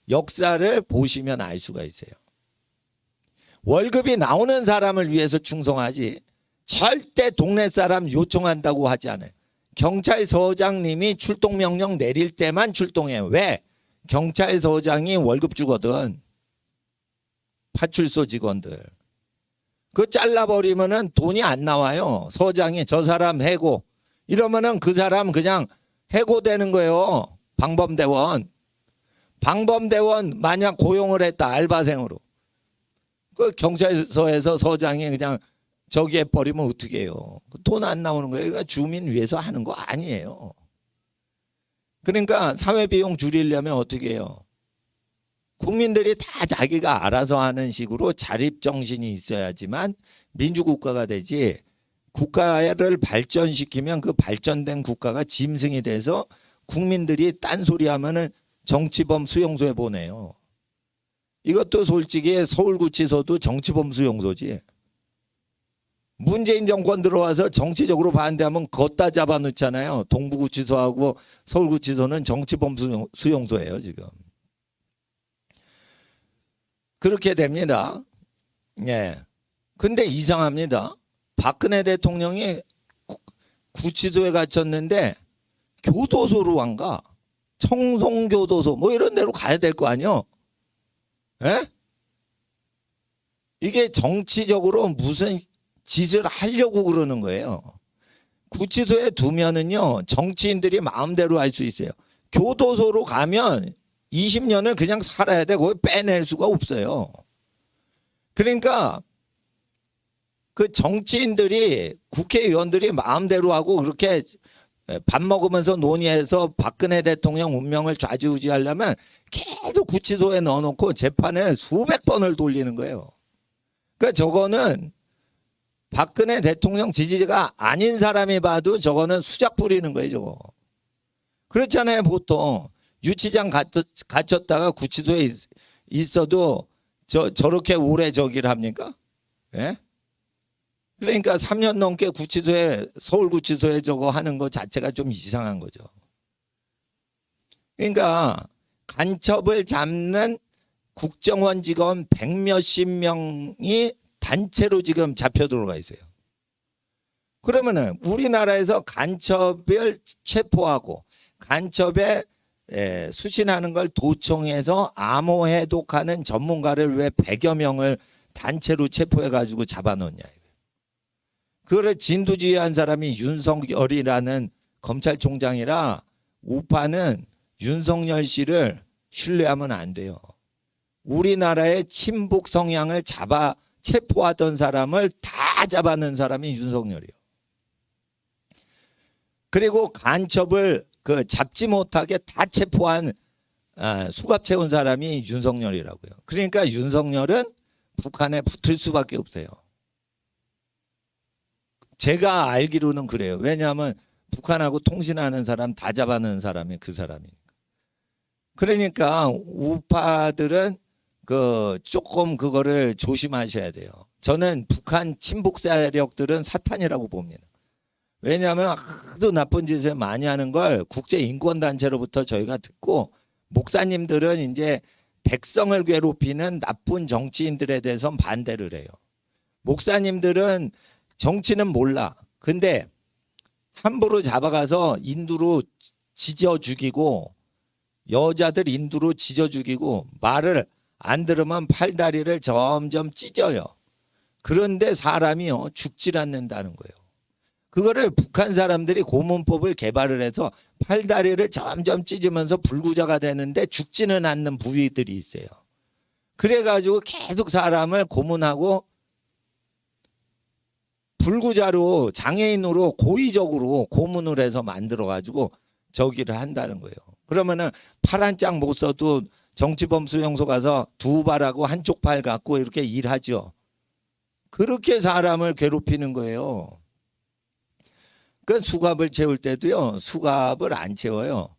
역사를 보시면 알 수가 있어요. 월급이 나오는 사람을 위해서 충성하지 절대 동네 사람 요청한다고 하지 않아요. 경찰서장님이 출동명령 내릴 때만 출동해요. 왜? 경찰서장이 월급 주거든. 파출소 직원들. 그 잘라버리면은 돈이 안 나와요. 서장이 저 사람 해고 이러면은 그 사람 그냥 해고되는 거예요. 방범대원. 방범대원 만약 고용을 했다 알바생으로. 그 경찰서에서 서장이 그냥 저기 해버리면 어떻게 해요. 돈 안 나오는 거예요. 그러니까 주민 위해서 하는 거 아니에요. 그러니까 사회비용 줄이려면 어떻게 해요. 국민들이 다 자기가 알아서 하는 식으로 자립정신이 있어야지만 민주국가가 되지, 국가를 발전시키면 그 발전된 국가가 짐승이 돼서 국민들이 딴소리 하면은 정치범 수용소에 보내요. 이것도 솔직히 서울구치소도 정치범 수용소지. 문재인 정권 들어와서 정치적으로 반대하면 걷다 잡아놓잖아요. 동부구치소하고 서울구치소는 정치범 수용소예요 지금. 그렇게 됩니다. 예. 근데 이상합니다. 박근혜 대통령이 구치소에 갇혔는데 교도소로 안 가. 청송교도소 뭐 이런 데로 가야 될 거 아니요. 예? 이게 정치적으로 무슨 짓을 하려고 그러는 거예요. 구치소에 두면은요 정치인들이 마음대로 할 수 있어요. 교도소로 가면 20년을 그냥 살아야 돼. 거기 빼낼 수가 없어요. 그러니까 그 정치인들이 국회의원들이 마음대로 하고 그렇게 밥 먹으면서 논의해서 박근혜 대통령 운명을 좌지우지하려면 계속 구치소에 넣어놓고 재판을 수백 번을 돌리는 거예요. 그러니까 저거는 박근혜 대통령 지지자가 아닌 사람이 봐도 저거는 수작 부리는 거예요. 저거. 그렇잖아요. 보통 유치장 갇혔다가 구치소에 있어도 저렇게 오래 저기를 합니까? 예? 그러니까 3년 넘게 구치소에 서울구치소에 저거 하는 거 자체가 좀 이상한 거죠. 그러니까 간첩을 잡는 국정원 직원 100몇십 명이 단체로 지금 잡혀 들어가 있어요. 그러면은 우리나라에서 간첩을 체포하고 간첩에 수신하는 걸 도청해서 암호 해독하는 전문가를 왜 100여 명을 단체로 체포해 가지고 잡아놓냐. 그거를 진두지휘한 사람이 윤석열이라는 검찰총장이라 우파는 윤석열 씨를 신뢰하면 안 돼요. 우리나라의 친북 성향을 체포하던 사람을 다 잡아넣은 사람이 윤석열이에요. 그리고 간첩을 잡지 못하게 다 체포한 수갑 채운 사람이 윤석열이라고요. 그러니까 윤석열은 북한에 붙을 수밖에 없어요. 제가 알기로는 그래요. 왜냐하면 북한하고 통신하는 사람 다 잡아넣은 사람이 그 사람이니까. 그러니까 우파들은 조금 그거를 조심하셔야 돼요. 저는 북한 친북 세력들은 사탄이라고 봅니다. 왜냐하면 하도 나쁜 짓을 많이 하는 걸 국제인권단체로부터 저희가 듣고, 목사님들은 이제 백성을 괴롭히는 나쁜 정치인들에 대해서 반대를 해요. 목사님들은 정치는 몰라. 근데 함부로 잡아가서 인두로 지져 죽이고, 여자들 인두로 지져 죽이고, 말을 안 들으면 팔다리를 점점 찢어요. 그런데 사람이요 죽질 않는다는 거예요. 그거를 북한 사람들이 고문법을 개발을 해서 팔다리를 점점 찢으면서 불구자가 되는데 죽지는 않는 부위들이 있어요. 그래가지고 계속 사람을 고문하고 불구자로 장애인으로 고의적으로 고문을 해서 만들어가지고 저기를 한다는 거예요. 그러면은 팔 한 짝 못 써도 정치범 수용소 가서 두 발하고 한쪽 팔 갖고 이렇게 일하죠. 그렇게 사람을 괴롭히는 거예요. 그 수갑을 채울 때도요, 수갑을 안 채워요.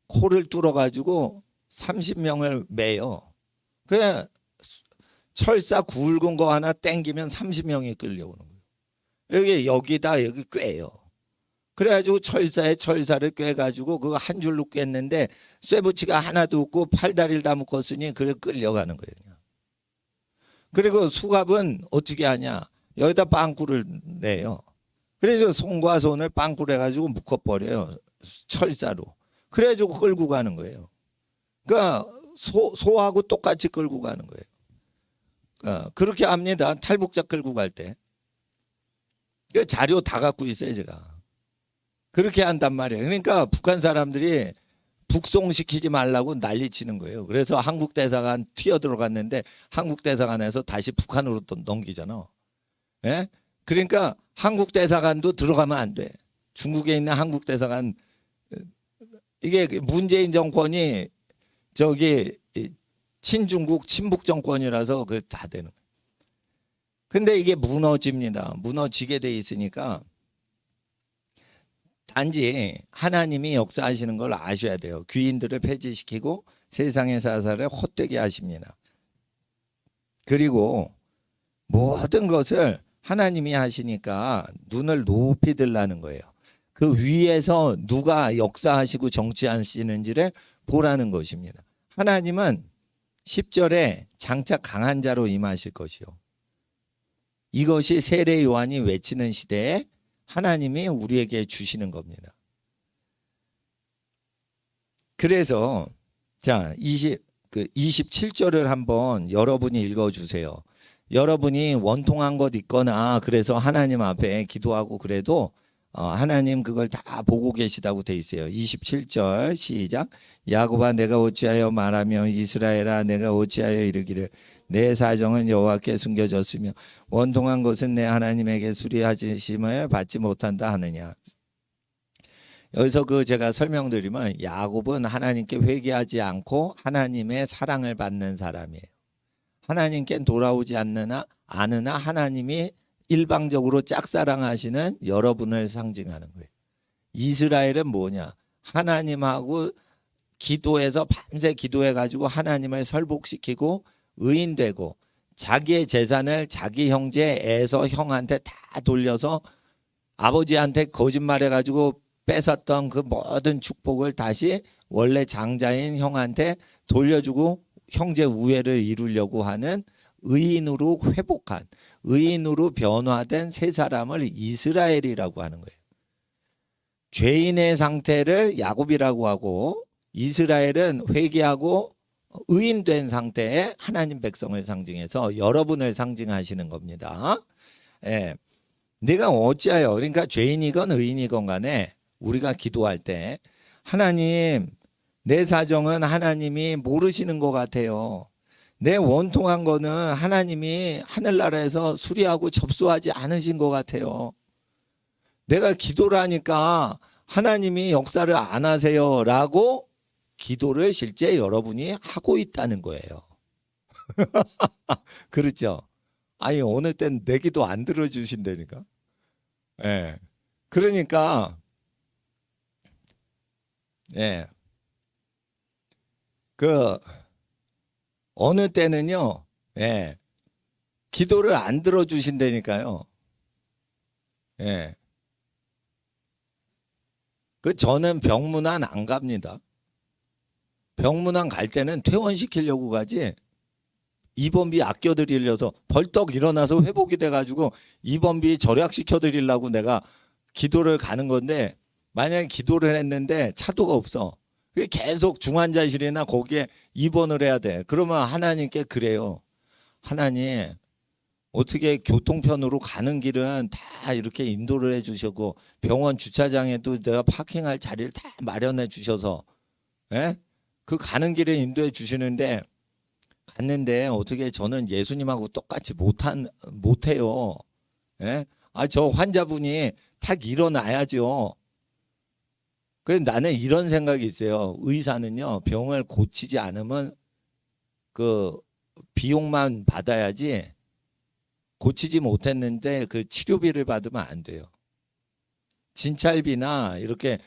코를 뚫어가지고 30명을 매요. 그냥 철사 굵은 거 하나 땡기면 30명이 끌려오는 거예요. 여기다 여기 꿰요. 그래가지고 철사에 철사를 꿰가지고 그거 한 줄로 꿰는데 쇠붙이가 하나도 없고 팔다리를 다 묶었으니 그래 끌려가는 거예요. 그리고 수갑은 어떻게 하냐? 여기다 빵꾸를 내요. 그래서 손과 손을 빵꾸를 해가지고 묶어버려요. 철사로. 그래가지고 끌고 가는 거예요. 그러니까 소하고 똑같이 끌고 가는 거예요. 그렇게 합니다. 탈북자 끌고 갈 때. 그 자료 다 갖고 있어요, 제가. 그렇게 한단 말이에요. 그러니까 북한 사람들이 북송시키지 말라고 난리치는 거예요. 그래서 한국 대사관 튀어 들어갔는데 한국 대사관에서 다시 북한으로 또 넘기잖아. 예? 그러니까 한국 대사관도 들어가면 안 돼. 중국에 있는 한국 대사관, 이게 문재인 정권이 저기 친중국 친북 정권이라서 그 다 되는. 근데 이게 무너집니다. 무너지게 돼 있으니까 단지 하나님이 역사하시는 걸 아셔야 돼요. 귀인들을 폐지시키고 세상의 사사를 헛되게 하십니다. 그리고 모든 것을 하나님이 하시니까 눈을 높이 들라는 거예요. 그 위에서 누가 역사하시고 정치하시는지를 보라는 것입니다. 하나님은 10절에 장차 강한 자로 임하실 것이요. 이것이 세례 요한이 외치는 시대에 하나님이 우리에게 주시는 겁니다. 그래서 자 27절을 한번 여러분이 읽어주세요. 여러분이 원통한 것 있거나 그래서 하나님 앞에 기도하고 그래도 하나님 그걸 다 보고 계시다고 돼 있어요. 27절 시작. 야곱아 내가 어찌하여 말하며 이스라엘아 내가 어찌하여 이르기를 내 사정은 여호와께 숨겨졌으며 원통한 것은 내 하나님에게 수리하심을 받지 못한다 하느냐. 여기서 제가 설명드리면 야곱은 하나님께 회개하지 않고 하나님의 사랑을 받는 사람이에요. 하나님께 돌아오지 않으나 하나님이 일방적으로 짝사랑하시는 여러분을 상징하는 거예요. 이스라엘은 뭐냐? 하나님하고 기도해서 밤새 기도해가지고 하나님을 설복시키고 의인되고 자기의 재산을 자기 형제 에서 형한테 다 돌려서 아버지한테 거짓말해가지고 뺏었던 그 모든 축복을 다시 원래 장자인 형한테 돌려주고 형제 우애를 이루려고 하는 의인으로 회복한 의인으로 변화된 세 사람을 이스라엘이라고 하는 거예요. 죄인의 상태를 야곱이라고 하고 이스라엘은 회개하고 의인된 상태의 하나님 백성을 상징해서 여러분을 상징하시는 겁니다. 예. 내가 어찌하여 그러니까 죄인이건 의인이건 간에 우리가 기도할 때 하나님 내 사정은 하나님이 모르시는 것 같아요. 내 원통한 거는 하나님이 하늘나라에서 수리하고 접수하지 않으신 것 같아요. 내가 기도를 하니까 하나님이 역사를 안 하세요 라고 기도를 실제 여러분이 하고 있다는 거예요. 그렇죠? 아니 어느 땐 내 기도 안 들어주신다니까. 예. 그러니까 예. 어느 때는요. 예. 기도를 안 들어주신다니까요. 예. 저는 병문안 안 갑니다. 병문안 갈 때는 퇴원시키려고 가지 입원비 아껴드리려서 벌떡 일어나서 회복이 돼가지고 입원비 절약시켜드리려고 내가 기도를 가는 건데 만약에 기도를 했는데 차도가 없어. 계속 중환자실이나 거기에 입원을 해야 돼. 그러면 하나님께 그래요. 하나님 어떻게 교통편으로 가는 길은 다 이렇게 인도를 해 주시고 병원 주차장에도 내가 파킹할 자리를 다 마련해 주셔서 예? 그 가는 길에 인도해 주시는데 갔는데 어떻게 저는 예수님하고 똑같이 못해요. 예? 저 환자분이 탁 일어나야죠. 그래서 나는 이런 생각이 있어요. 의사는요, 병을 고치지 않으면 그 비용만 받아야지 고치지 못했는데 그 치료비를 받으면 안 돼요. 진찰비나 이렇게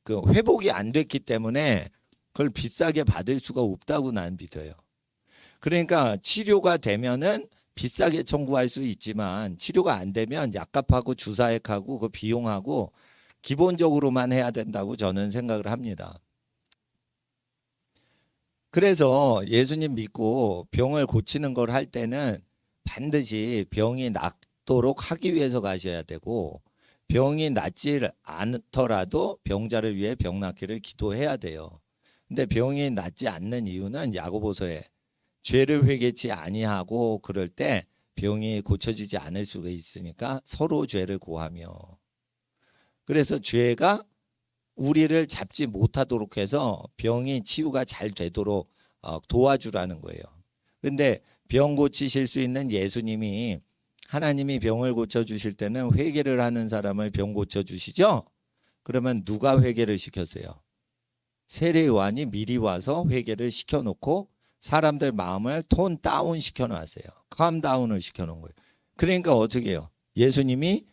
그 회복이 안 됐기 때문에 그걸 비싸게 받을 수가 없다고 난 믿어요. 그러니까 치료가 되면은 비싸게 청구할 수 있지만 치료가 안 되면 약값하고 주사액하고 그 비용하고 기본적으로만 해야 된다고 저는 생각을 합니다. 그래서 예수님 믿고 병을 고치는 걸 할 때는 반드시 병이 낫도록 하기 위해서 가셔야 되고 병이 낫지 않더라도 병자를 위해 병 낫기를 기도해야 돼요. 근데 병이 낫지 않는 이유는 야고보서에 죄를 회개치 아니하고 그럴 때 병이 고쳐지지 않을 수가 있으니까 서로 죄를 고하며, 그래서 죄가 우리를 잡지 못하도록 해서 병이 치유가 잘 되도록 도와주라는 거예요. 근데 병 고치실 수 있는 예수님이, 하나님이 병을 고쳐주실 때는 회개를 하는 사람을 병 고쳐주시죠. 그러면 누가 회개를 시켰어요? 세례 요한이 미리 와서 회개를 시켜놓고 사람들 마음을 톤 다운 시켜놨어요. 캄 다운을 시켜놓은 거예요. 그러니까 어떻게 해요? 예수님이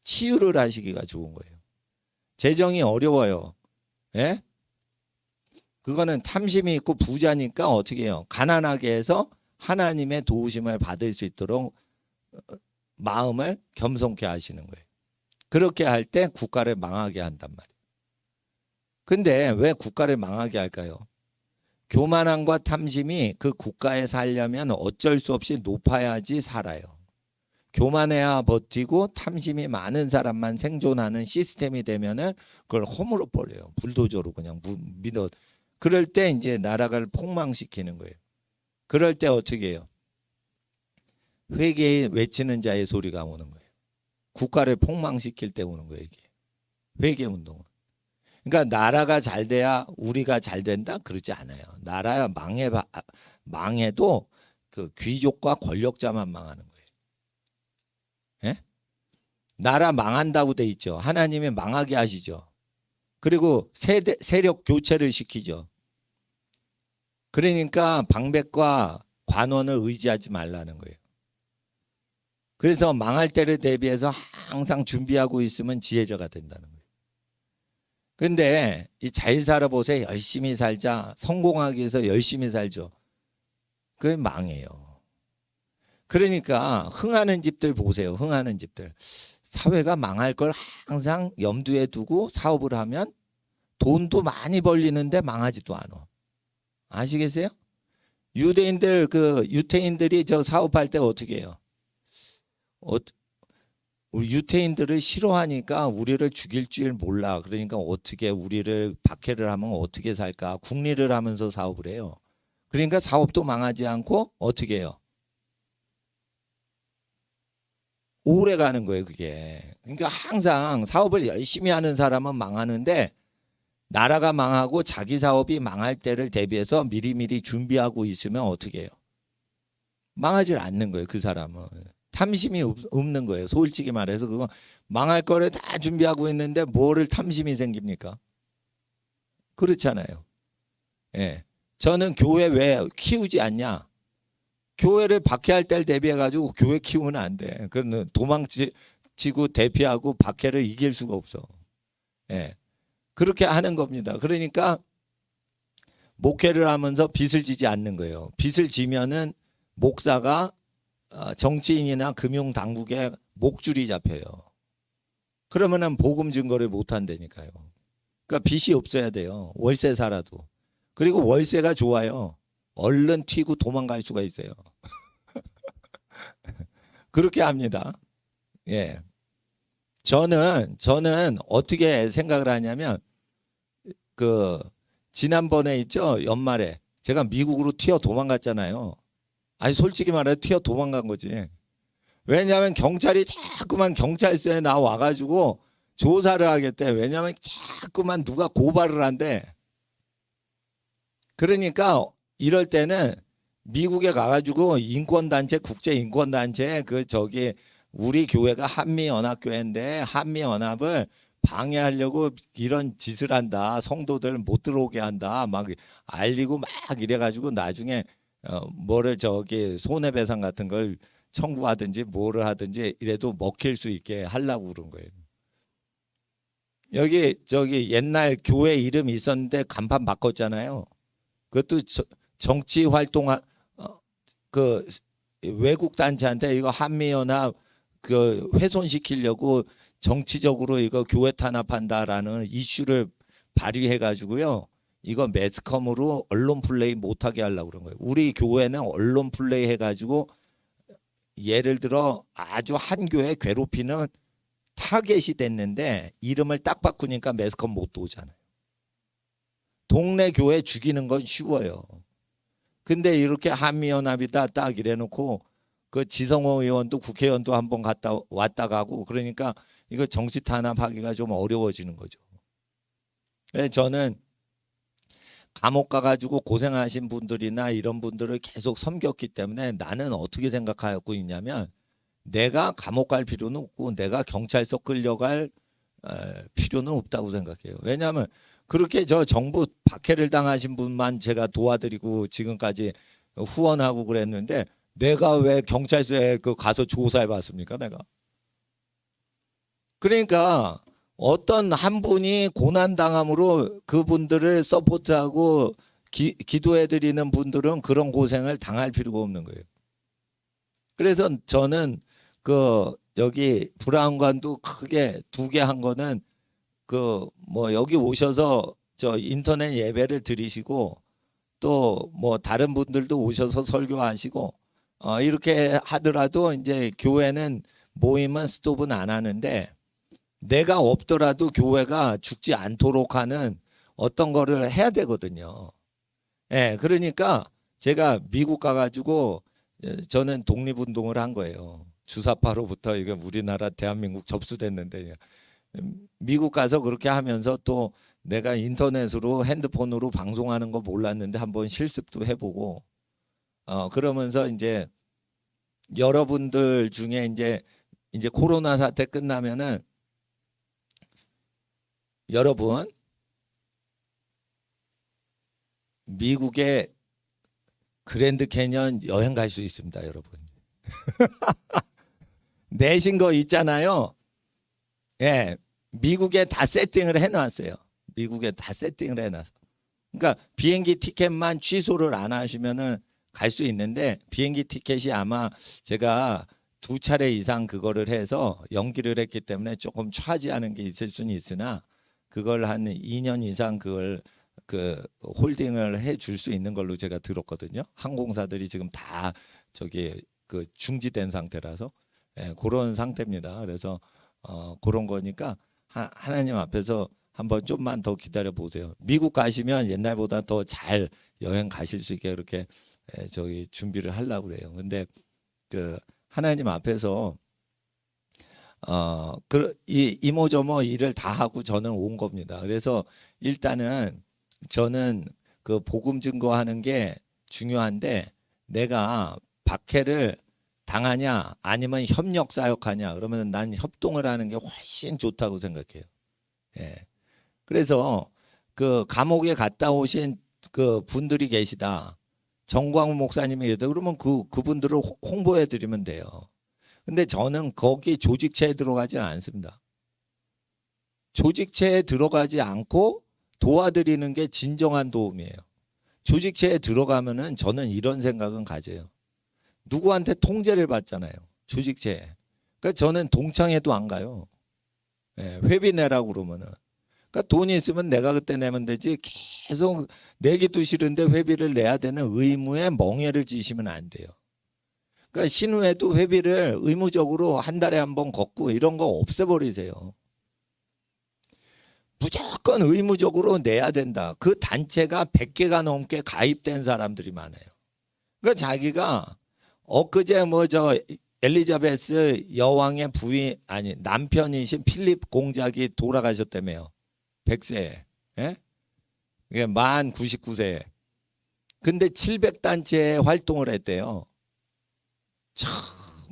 치유를 하시기가 좋은 거예요. 재정이 어려워요. 예? 그거는 탐심이 있고 부자니까 어떻게 해요? 가난하게 해서 하나님의 도우심을 받을 수 있도록 마음을 겸손케 하시는 거예요. 그렇게 할 때 국가를 망하게 한단 말이에요. 근데 왜 국가를 망하게 할까요? 교만함과 탐심이 그 국가에 살려면 어쩔 수 없이 높아야지 살아요. 교만해야 버티고 탐심이 많은 사람만 생존하는 시스템이 되면은 그걸 허물어 버려요. 불도저로 그냥 믿어. 그럴 때 이제 나라를 폭망시키는 거예요. 그럴 때 어떻게 해요? 회개에 외치는 자의 소리가 오는 거예요. 국가를 폭망시킬 때 오는 거예요, 이게. 회개 운동은. 그러니까 나라가 잘 돼야 우리가 잘 된다? 그러지 않아요. 나라 망해도 그 귀족과 권력자만 망하는 거예요. 예? 나라 망한다고 돼 있죠. 하나님이 망하게 하시죠. 그리고 세력 교체를 시키죠. 그러니까 방백과 관원을 의지하지 말라는 거예요. 그래서 망할 때를 대비해서 항상 준비하고 있으면 지혜자가 된다는 거예요. 근데 이 잘 살아보세요. 열심히 살자. 성공하기 위해서 열심히 살죠. 그게 망해요. 그러니까 흥하는 집들 보세요. 흥하는 집들. 사회가 망할 걸 항상 염두에 두고 사업을 하면 돈도 많이 벌리는데 망하지도 않아. 아시겠어요? 유태인들이 저 사업할 때 어떻게 해요? 우리 유태인들을 싫어하니까 우리를 죽일 줄 몰라. 그러니까 어떻게 우리를 박해를 하면 어떻게 살까? 국리를 하면서 사업을 해요. 그러니까 사업도 망하지 않고 어떻게 해요? 오래 가는 거예요, 그게. 그러니까 항상 사업을 열심히 하는 사람은 망하는데 나라가 망하고 자기 사업이 망할 때를 대비해서 미리미리 준비하고 있으면 어떻게 해요? 망하지 않는 거예요, 그 사람은. 탐심이 없는 거예요. 솔직히 말해서 그거 망할 거를 다 준비하고 있는데 뭐를 탐심이 생깁니까? 그렇잖아요. 예. 저는 교회 왜 키우지 않냐? 교회를 박해할 때를 대비해 가지고 교회 키우면 안 돼. 그는 도망치고 대피하고 박해를 이길 수가 없어. 예. 그렇게 하는 겁니다. 그러니까 목회를 하면서 빚을 지지 않는 거예요. 빚을 지면은 목사가 정치인이나 금융당국에 목줄이 잡혀요. 그러면은 복음 증거를 못 한다니까요. 그러니까 빚이 없어야 돼요. 월세 살아도. 그리고 월세가 좋아요. 얼른 튀고 도망갈 수가 있어요. 그렇게 합니다. 예. 저는 어떻게 생각을 하냐면 지난번에 있죠. 연말에 제가 미국으로 튀어 도망갔잖아요. 아니 솔직히 말해 튀어 도망간 거지. 왜냐하면 경찰이 자꾸만 경찰서에 나와가지고 조사를 하겠대. 왜냐하면 자꾸만 누가 고발을 한대. 그러니까 이럴 때는 미국에 가가지고 인권단체, 국제인권단체 우리 교회가 한미연합교회인데 한미연합을 방해하려고 이런 짓을 한다. 성도들 못 들어오게 한다. 막 알리고 막 이래가지고 나중에 손해배상 같은 걸 청구하든지 뭐를 하든지 이래도 먹힐 수 있게 하려고 그런 거예요. 여기 옛날 교회 이름이 있었는데 간판 바꿨잖아요. 그것도 정치 활동한 외국 단체한테 이거 한미연합 훼손시키려고 정치적으로 이거 교회 탄압한다라는 이슈를 발휘해 가지고요. 이거 매스컴으로 언론 플레이 못하게 하려고 그런 거예요. 우리 교회는 언론 플레이 해가지고 예를 들어 아주 한 교회 괴롭히는 타겟이 됐는데 이름을 딱 바꾸니까 매스컴 못 오잖아요. 동네 교회 죽이는 건 쉬워요. 근데 이렇게 한미연합이다 딱 이래놓고 그 지성호 의원도 국회의원도 한번 갔다 왔다 가고 그러니까 이거 정치 탄압하기가 좀 어려워지는 거죠. 저는 감옥 가가지고 고생하신 분들이나 이런 분들을 계속 섬겼기 때문에 나는 어떻게 생각하고 있냐면 내가 감옥 갈 필요는 없고 내가 경찰서 끌려갈 필요는 없다고 생각해요. 왜냐하면 그렇게 저 정부 박해를 당하신 분만 제가 도와드리고 지금까지 후원하고 그랬는데 내가 왜 경찰서에 그 가서 조사해 봤습니까? 내가. 그러니까 어떤 한 분이 고난당함으로 그분들을 서포트하고 기도해드리는 분들은 그런 고생을 당할 필요가 없는 거예요. 그래서 저는 그 여기 브라운관도 크게 두 개 한 거는 그 뭐 여기 오셔서 저 인터넷 예배를 드리시고 또 뭐 다른 분들도 오셔서 설교하시고 이렇게 하더라도 이제 교회는 모임은 스톱은 안 하는데 내가 없더라도 교회가 죽지 않도록 하는 어떤 거를 해야 되거든요. 예, 그러니까 제가 미국 가가지고 저는 독립운동을 한 거예요. 주사파로부터 이게 우리나라 대한민국 접수됐는데 미국 가서 그렇게 하면서 또 내가 인터넷으로 핸드폰으로 방송하는 거 몰랐는데 한번 실습도 해보고 그러면서 이제 여러분들 중에 이제 코로나 사태 끝나면은 여러분 미국의 그랜드 캐년 여행 갈 수 있습니다, 여러분. 내신 거 있잖아요. 예, 미국에 다 세팅을 해놨어요. 미국에 다 세팅을 해놨어. 그러니까 비행기 티켓만 취소를 안 하시면은 갈 수 있는데 비행기 티켓이 아마 제가 2차례 이상 그거를 해서 연기를 했기 때문에 조금 차지하는 게 있을 수는 있으나 그걸 한 2년 이상 그걸 그 홀딩을 해 줄 수 있는 걸로 제가 들었거든요. 항공사들이 지금 다 저기 그 중지된 상태라서 그런 상태입니다. 그래서 그런 거니까 하나님 앞에서 한번 좀만 더 기다려 보세요. 미국 가시면 옛날보다 더 잘 여행 가실 수 있게 그렇게 저기 준비를 하려고 그래요. 근데 그 하나님 앞에서 이모저모 일을 다 하고 저는 온 겁니다. 그래서 일단은 저는 그 복음 증거하는 게 중요한데 내가 박해를 당하냐 아니면 협력 사역하냐 그러면 난 협동을 하는 게 훨씬 좋다고 생각해요. 예. 그래서 그 감옥에 갔다 오신 그 분들이 계시다. 정광훈 목사님이 계시다. 그러면 그분들을 홍보해 드리면 돼요. 근데 저는 거기 조직체에 들어가지 않습니다. 조직체에 들어가지 않고 도와드리는 게 진정한 도움이에요. 조직체에 들어가면은 저는 이런 생각은 가져요. 누구한테 통제를 받잖아요. 조직체에. 그러니까 저는 동창회도 안 가요. 회비 내라고 그러면은. 그러니까 돈이 있으면 내가 그때 내면 되지 계속 내기도 싫은데 회비를 내야 되는 의무에 멍해를 지시면 안 돼요. 그러니까 신우회도 회비를 의무적으로 한 달에 한 번 걷고 이런 거 없애버리세요. 무조건 의무적으로 내야 된다. 그 단체가 100개가 넘게 가입된 사람들이 많아요. 그러니까 자기가 엊그제 뭐 저 엘리자베스 여왕의 부인 아니 남편이신 필립 공작이 돌아가셨다며요. 100세에. 예? 이게 만 99세에. 근데 700단체에 활동을 했대요. 참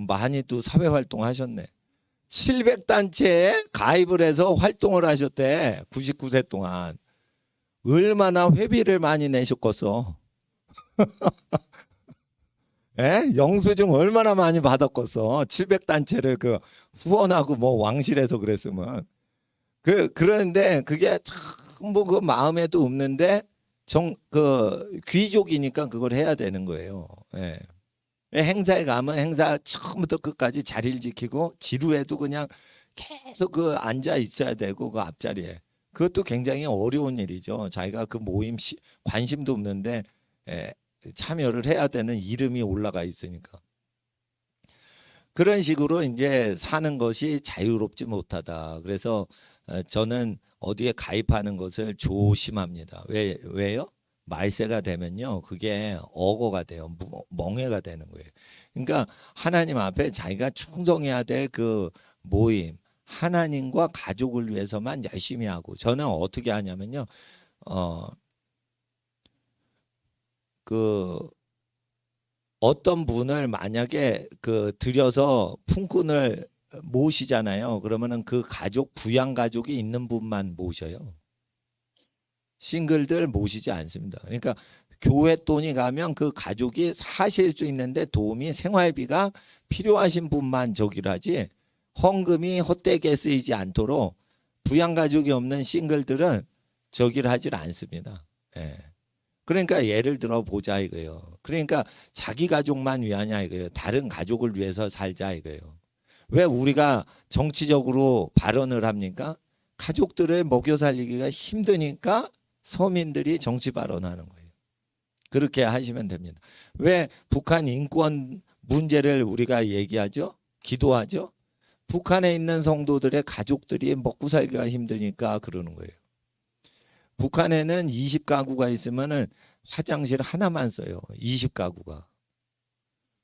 많이 또 사회 활동하셨네. 700단체에 가입을 해서 활동을 하셨대. 99세 동안. 얼마나 회비를 많이 내셨겠어. 예? 영수증 얼마나 많이 받았겠어. 700단체를 그 후원하고 뭐 왕실에서 그랬으면. 그런데 그게 참 뭐 그 마음에도 없는데 그 귀족이니까 그걸 해야 되는 거예요. 예. 행사에 가면 행사 처음부터 끝까지 자리를 지키고 지루해도 그냥 계속 그 앉아 있어야 되고 그 앞자리에. 그것도 굉장히 어려운 일이죠. 자기가 그 모임 관심도 없는데 참여를 해야 되는 이름이 올라가 있으니까. 그런 식으로 이제 사는 것이 자유롭지 못하다. 그래서 저는 어디에 가입하는 것을 조심합니다. 왜요? 말세가 되면요, 그게 억어가 돼요. 멍해가 되는 거예요. 그러니까 하나님 앞에 자기가 충성해야 될 그 모임, 하나님과 가족을 위해서만 열심히 하고, 저는 어떻게 하냐면요, 어, 그 어떤 분을 만약에 그 들여서 품꾼을 모시잖아요. 그러면은 그 가족, 부양 가족이 있는 분만 모셔요. 싱글들 모시지 않습니다. 그러니까 교회 돈이 가면 그 가족이 사실 수 있는데 도움이 생활비가 필요하신 분만 저기를 하지, 헌금이 헛되게 쓰이지 않도록 부양 가족이 없는 싱글들은 저기를 하질 않습니다. 예. 그러니까 예를 들어 보자 이거예요. 그러니까 자기 가족만 위하냐 이거예요. 다른 가족을 위해서 살자 이거예요. 왜 우리가 정치적으로 발언을 합니까? 가족들을 먹여 살리기가 힘드니까 서민들이 정치 발언하는 거예요. 그렇게 하시면 됩니다. 왜 북한 인권 문제를 우리가 얘기하죠? 기도하죠? 북한에 있는 성도들의 가족들이 먹고 살기가 힘드니까 그러는 거예요. 북한에는 20가구가 있으면은 화장실 하나만 써요. 20가구가.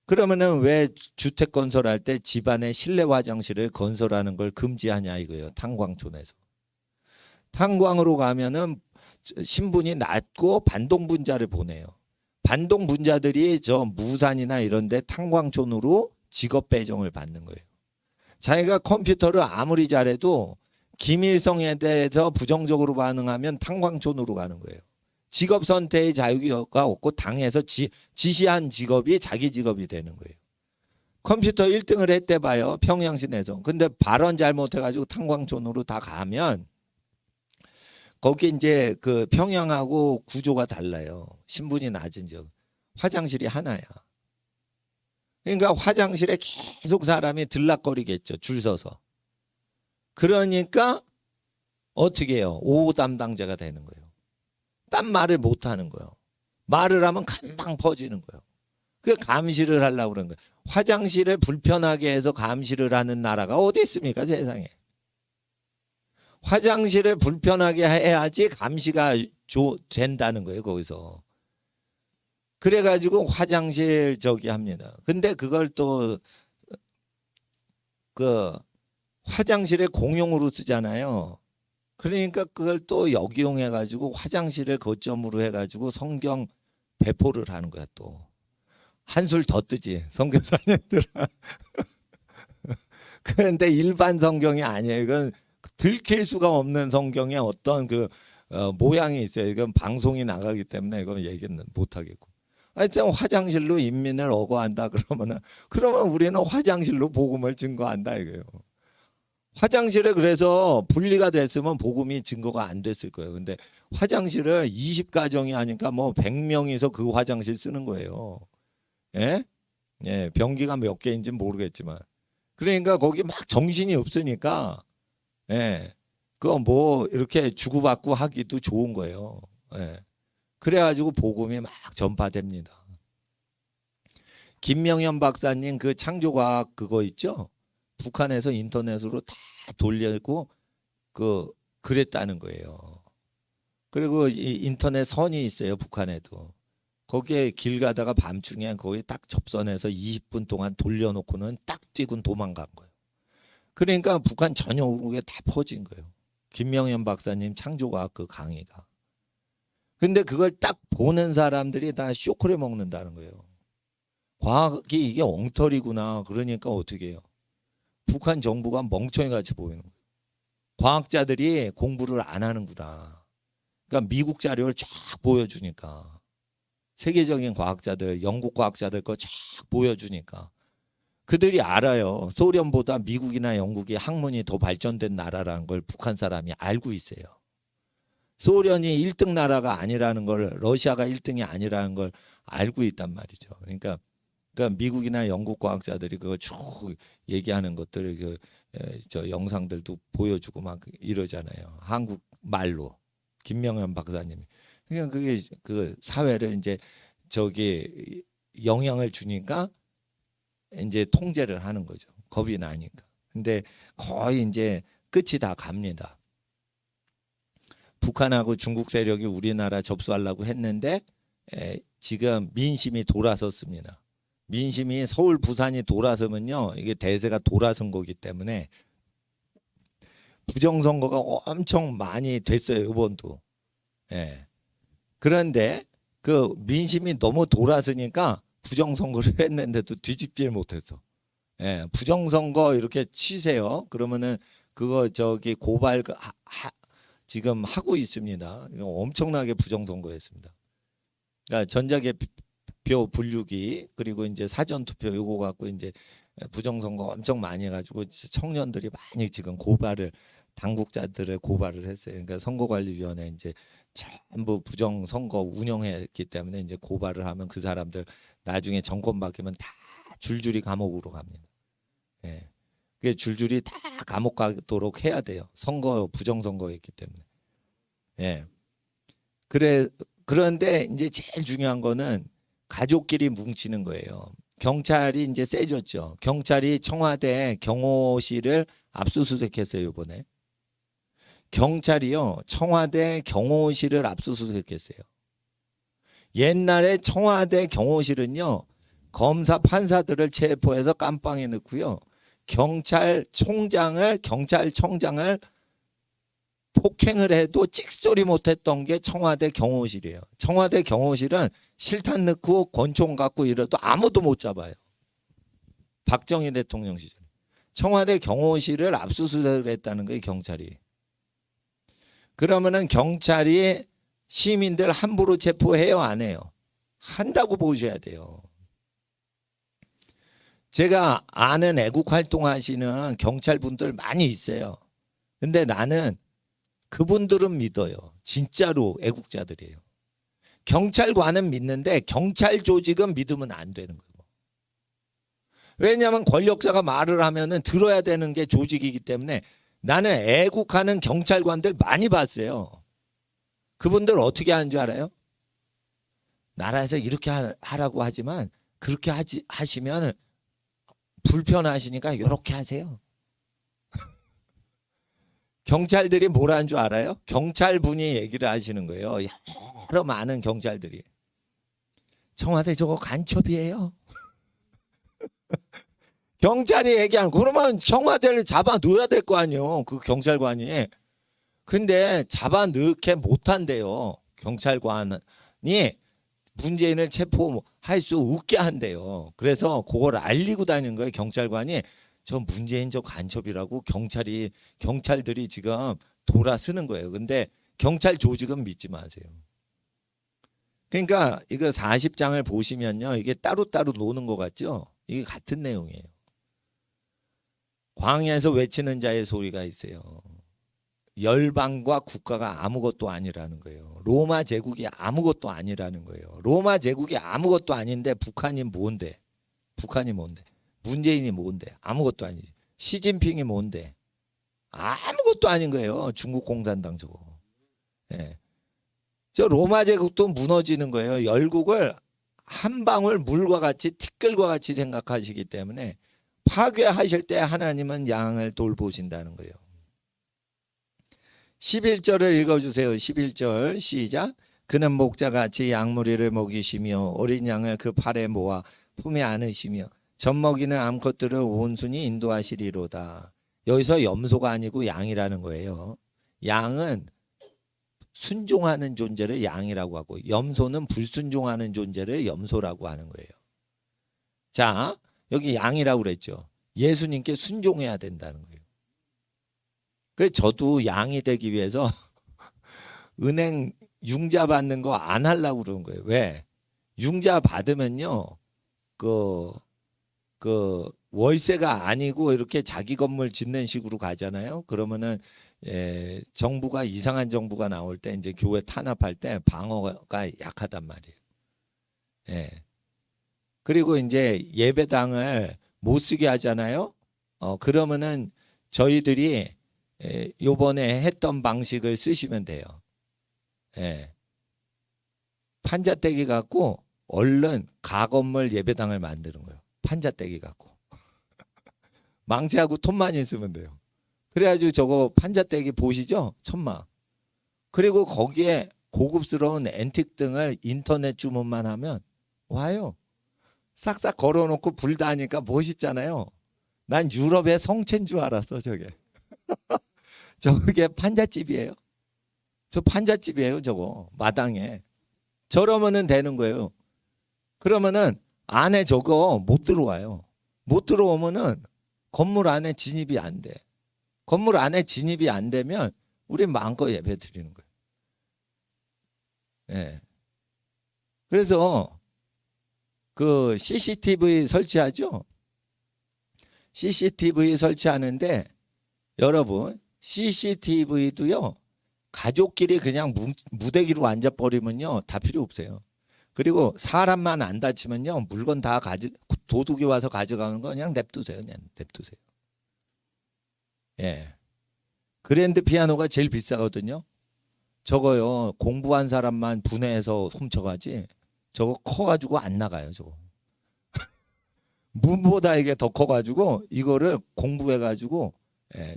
그러면은 왜 주택 건설할 때 집안에 실내 화장실을 건설하는 걸 금지하냐 이거예요. 탄광촌에서. 탄광으로 가면은 신분이 낮고 반동분자를 보내요. 반동분자들이 저 무산이나 이런 데 탄광촌으로 직업 배정을 받는 거예요. 자기가 컴퓨터를 아무리 잘해도 김일성에 대해서 부정적으로 반응하면 탄광촌으로 가는 거예요. 직업 선택의 자유가 없고 당에서 지시한 직업이 자기 직업이 되는 거예요. 컴퓨터 1등을 했대 봐요. 평양시내에서. 근데 발언 잘못해가지고 탄광촌으로 다 가면 거기 이제 그 평양하고 구조가 달라요. 신분이 낮은 지역. 화장실이 하나야. 그러니까 화장실에 계속 사람이 들락거리겠죠. 줄 서서. 그러니까 어떻게 해요? 5호 담당자가 되는 거예요. 딴 말을 못 하는 거예요. 말을 하면 금방 퍼지는 거예요. 그 감시를 하려고 그런 거예요. 화장실을 불편하게 해서 감시를 하는 나라가 어디 있습니까, 세상에? 화장실을 불편하게 해야지 감시가 된다는 거예요, 거기서. 그래가지고 화장실 저기 합니다. 근데 그걸 또 그 화장실을 공용으로 쓰잖아요. 그러니까 그걸 또 역이용해가지고 화장실을 거점으로 해가지고 성경 배포를 하는 거야 또. 한술 더 뜨지 선교사님들은. 그런데 일반 성경이 아니에요. 이건 들킬 수가 없는 성경의 어떤 그 모양이 있어요. 이건 방송이 나가기 때문에 이건 얘기는 못 하겠고. 하여튼 화장실로 인민을 억어한다 그러면 우리는 화장실로 복음을 증거한다 이거예요. 화장실에 그래서 분리가 됐으면 복음이 증거가 안 됐을 거예요. 근데 화장실을 20가정이 하니까 뭐 100명이서 그 화장실 쓰는 거예요. 예? 예, 변기가 몇 개인지 모르겠지만. 그러니까 거기 막 정신이 없으니까 예. 그거 뭐 이렇게 주고받고 하기도 좋은 거예요. 예. 그래가지고 복음이 막 전파됩니다. 김명현 박사님 그 창조과학 그거 있죠? 북한에서 인터넷으로 다 돌리고 그랬다는 거예요. 그리고 이 인터넷 선이 있어요, 북한에도. 거기에 길 가다가 밤중에 거기 딱 접선해서 20분 동안 돌려놓고는 딱 뛰고 도망간 거예요. 그러니까 북한 전역에 다 퍼진 거예요. 김명현 박사님 창조과학 그 강의가. 근데 그걸 딱 보는 사람들이 다 쇼크를 먹는다는 거예요. 과학이 이게 엉터리구나. 그러니까 어떻게 해요? 북한 정부가 멍청이 같이 보이는 거예요. 과학자들이 공부를 안 하는구나. 그러니까 미국 자료를 쫙 보여주니까. 세계적인 과학자들, 영국 과학자들 거 쫙 보여주니까. 그들이 알아요. 소련보다 미국이나 영국이 학문이 더 발전된 나라라는 걸 북한 사람이 알고 있어요. 소련이 1등 나라가 아니라는 걸, 러시아가 1등이 아니라는 걸 알고 있단 말이죠. 그러니까 미국이나 영국 과학자들이 그거 쭉 얘기하는 것들, 저 영상들도 보여주고 막 이러잖아요. 한국 말로. 김명현 박사님이. 그러니까 그게 그 사회를 이제 저기 영향을 주니까 이제 통제를 하는 거죠. 겁이 나니까. 근데 거의 이제 끝이 다 갑니다. 북한하고 중국 세력이 우리나라 접수하려고 했는데 지금 민심이 돌아섰습니다. 민심이 서울 부산이 돌아서면요 이게 대세가 돌아선 거기 때문에 부정선거가 엄청 많이 됐어요 이번도. 예. 그런데 그 민심이 너무 돌아서니까 부정선거를 했는데도 뒤집질 못했어. 예. 부정선거 이렇게 치세요. 그러면은 그거 저기 고발 지금 하고 있습니다. 이거 엄청나게 부정선거했습니다. 그러니까 전자개표 분류기 그리고 이제 사전투표 요거 갖고 이제 부정선거 엄청 많이 해가지고 청년들이 많이 지금 고발을 당국자들을 고발을 했어요. 그러니까 선거관리위원회 이제 전부 부정선거 운영했기 때문에 이제 고발을 하면 그 사람들 나중에 정권 바뀌면 다 줄줄이 감옥으로 갑니다. 예. 그게 줄줄이 다 감옥 가도록 해야 돼요. 선거 부정선거였기 때문에. 예. 그런데 이제 제일 중요한 거는 가족끼리 뭉치는 거예요. 경찰이 이제 세졌죠. 경찰이 청와대 경호실을 압수수색했어요, 이번에. 경찰이요. 청와대 경호실을 압수수색했어요. 옛날에 청와대 경호실은요. 검사 판사들을 체포해서 깜빵에 넣고요. 경찰청장을 폭행을 해도 찍소리 못했던 게 청와대 경호실이에요. 청와대 경호실은 실탄 넣고 권총 갖고 이래도 아무도 못 잡아요. 박정희 대통령 시절에. 청와대 경호실을 압수수색을 했다는 거예요. 경찰이. 그러면은 경찰이 시민들 함부로 체포해요? 안 해요? 한다고 보셔야 돼요. 제가 아는 애국 활동하시는 경찰분들 많이 있어요. 근데 나는 그분들은 믿어요. 진짜로 애국자들이에요. 경찰관은 믿는데 경찰 조직은 믿으면 안 되는 거고. 왜냐하면 권력자가 말을 하면은 들어야 되는 게 조직이기 때문에 나는 애국하는 경찰관들 많이 봤어요. 그분들 어떻게 하는 줄 알아요? 나라에서 이렇게 하라고 하지만 그렇게 하시면 불편하시니까 이렇게 하세요. 경찰들이 뭐라는 줄 알아요? 경찰분이 얘기를 하시는 거예요. 여러 많은 경찰들이. 청와대 저거 간첩이에요. 경찰이 얘기하는 그러면 청와대를 잡아 넣어야 될 거 아니에요. 그 경찰관이. 근데 잡아 넣게 못한대요. 경찰관이 문재인을 체포할 수 없게 한대요. 그래서 그걸 알리고 다니는 거예요. 경찰관이. 저 문재인 저 간첩이라고 경찰들이 지금 돌아서는 거예요. 근데 경찰 조직은 믿지 마세요. 그러니까 이거 40장을 보시면요. 이게 따로따로 노는 것 같죠? 이게 같은 내용이에요. 광야에서 외치는 자의 소리가 있어요. 열방과 국가가 아무것도 아니라는 거예요. 로마 제국이 아무것도 아니라는 거예요. 로마 제국이 아무것도 아닌데 북한이 뭔데? 북한이 뭔데? 문재인이 뭔데? 아무것도 아니지. 시진핑이 뭔데? 아무것도 아닌 거예요. 중국 공산당 저거. 예. 저 로마 제국도 무너지는 거예요. 열국을 한 방울 물과 같이 티끌과 같이 생각하시기 때문에 파괴하실 때 하나님은 양을 돌보신다는 거예요. 11절을 읽어주세요. 11절 시작. 그는 목자같이 양무리를 먹이시며 어린 양을 그 팔에 모아 품에 안으시며 젖먹이는 암컷들을 온순히 인도하시리로다. 여기서 염소가 아니고 양이라는 거예요. 양은 순종하는 존재를 양이라고 하고 염소는 불순종하는 존재를 염소라고 하는 거예요. 자, 여기 양이라고 그랬죠. 예수님께 순종해야 된다는 거예요. 그래서 저도 양이 되기 위해서 은행 융자 받는 거 안 하려고 그러는 거예요. 왜? 융자 받으면요. 그 월세가 아니고 이렇게 자기 건물 짓는 식으로 가잖아요. 그러면은 정부가 이상한 정부가 나올 때 이제 교회 탄압할 때 방어가 약하단 말이에요. 예. 그리고 이제 예배당을 못 쓰게 하잖아요. 그러면은 저희들이 요번에 했던 방식을 쓰시면 돼요. 예. 판자떼기 갖고 얼른 가건물 예배당을 만드는 거예요. 판자떼기 갖고. 망치하고 톱만 있으면 돼요. 그래가지고 저거 판자떼기 보시죠? 천막. 그리고 거기에 고급스러운 앤틱 등을 인터넷 주문만 하면 와요. 싹싹 걸어놓고 불 다니까 멋있잖아요. 난 유럽의 성체인 줄 알았어 저게. 저게 판잣집이에요. 저 판잣집이에요 저거 마당에. 저러면은 되는 거예요. 그러면은 안에 저거 못 들어와요. 못 들어오면은 건물 안에 진입이 안 돼. 건물 안에 진입이 안 되면 우리 마음껏 예배 드리는 거예요. 예. 그래서 그 CCTV 설치하죠. CCTV 설치하는데 여러분 CCTV도요. 가족끼리 그냥 무대기로 앉아버리면요. 다 필요 없어요. 그리고 사람만 안 다치면요. 물건 다 도둑이 와서 가져가는 거 그냥 냅두세요. 그냥 냅두세요. 예. 그랜드 피아노가 제일 비싸거든요. 저거요. 공부한 사람만 분해해서 훔쳐가지. 저거 커가지고 안 나가요. 저거. 문보다 이게 더 커가지고 이거를 공부해가지고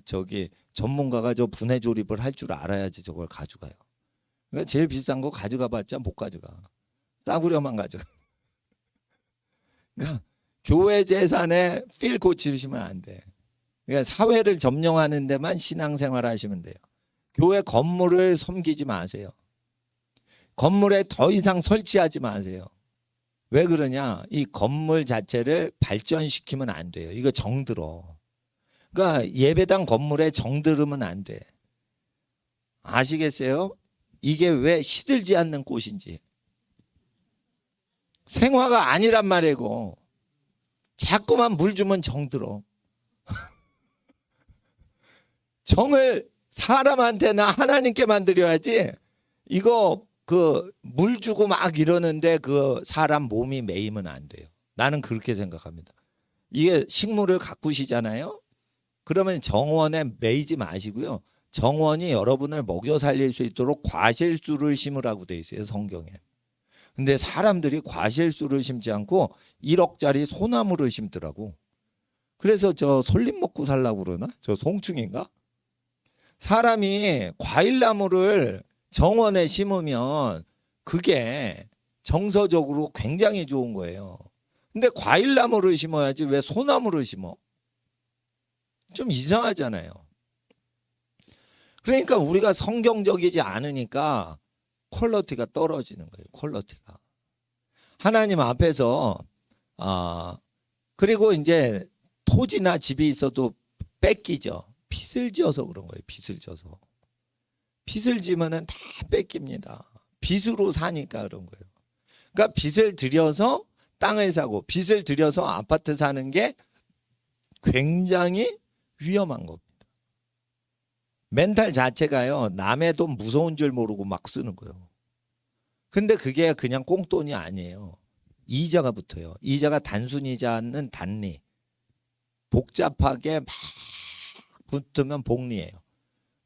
저기 전문가가 저 분해 조립을 할 줄 알아야지 저걸 가져가요. 그러니까 제일 비싼 거 가져가봤자 못 가져가. 싸구려만 가져가. 그러니까 교회 재산에 필 고치시면 안 돼. 그러니까 사회를 점령하는 데만 신앙생활 하시면 돼요. 교회 건물을 섬기지 마세요. 건물에 더 이상 설치하지 마세요. 왜 그러냐? 이 건물 자체를 발전시키면 안 돼요. 이거 정들어. 그러니까 예배당 건물에 정들으면 안 돼. 아시겠어요? 이게 왜 시들지 않는 꽃인지. 생화가 아니란 말이고 자꾸만 물 주면 정들어. 정을 사람한테나 하나님께 만들어야지. 이거 그 물 주고 막 이러는데 그 사람 몸이 매이면 안 돼요. 나는 그렇게 생각합니다. 이게 식물을 가꾸시잖아요. 그러면 정원에 매이지 마시고요. 정원이 여러분을 먹여 살릴 수 있도록 과실수를 심으라고 돼 있어요. 성경에. 근데 사람들이 과실수를 심지 않고 1억짜리 소나무를 심더라고. 그래서 저 솔잎 먹고 살라고 그러나? 저 송충인가? 사람이 과일나무를 정원에 심으면 그게 정서적으로 굉장히 좋은 거예요. 근데 과일나무를 심어야지 왜 소나무를 심어? 좀 이상하잖아요. 그러니까 우리가 성경적이지 않으니까 퀄리티가 떨어지는 거예요. 퀄리티가. 하나님 앞에서 그리고 이제 토지나 집이 있어도 뺏기죠. 빚을 지어서 그런 거예요. 빚을 져서. 빚을 지면은 다 뺏깁니다. 빚으로 사니까 그런 거예요. 그러니까 빚을 들여서 땅을 사고 빚을 들여서 아파트 사는 게 굉장히 위험한 겁니다. 멘탈 자체가요. 남의 돈 무서운 줄 모르고 막 쓰는 거예요. 근데 그게 그냥 꽁돈이 아니에요. 이자가 붙어요. 이자가 단순 이자는 단리. 복잡하게 막 붙으면 복리예요.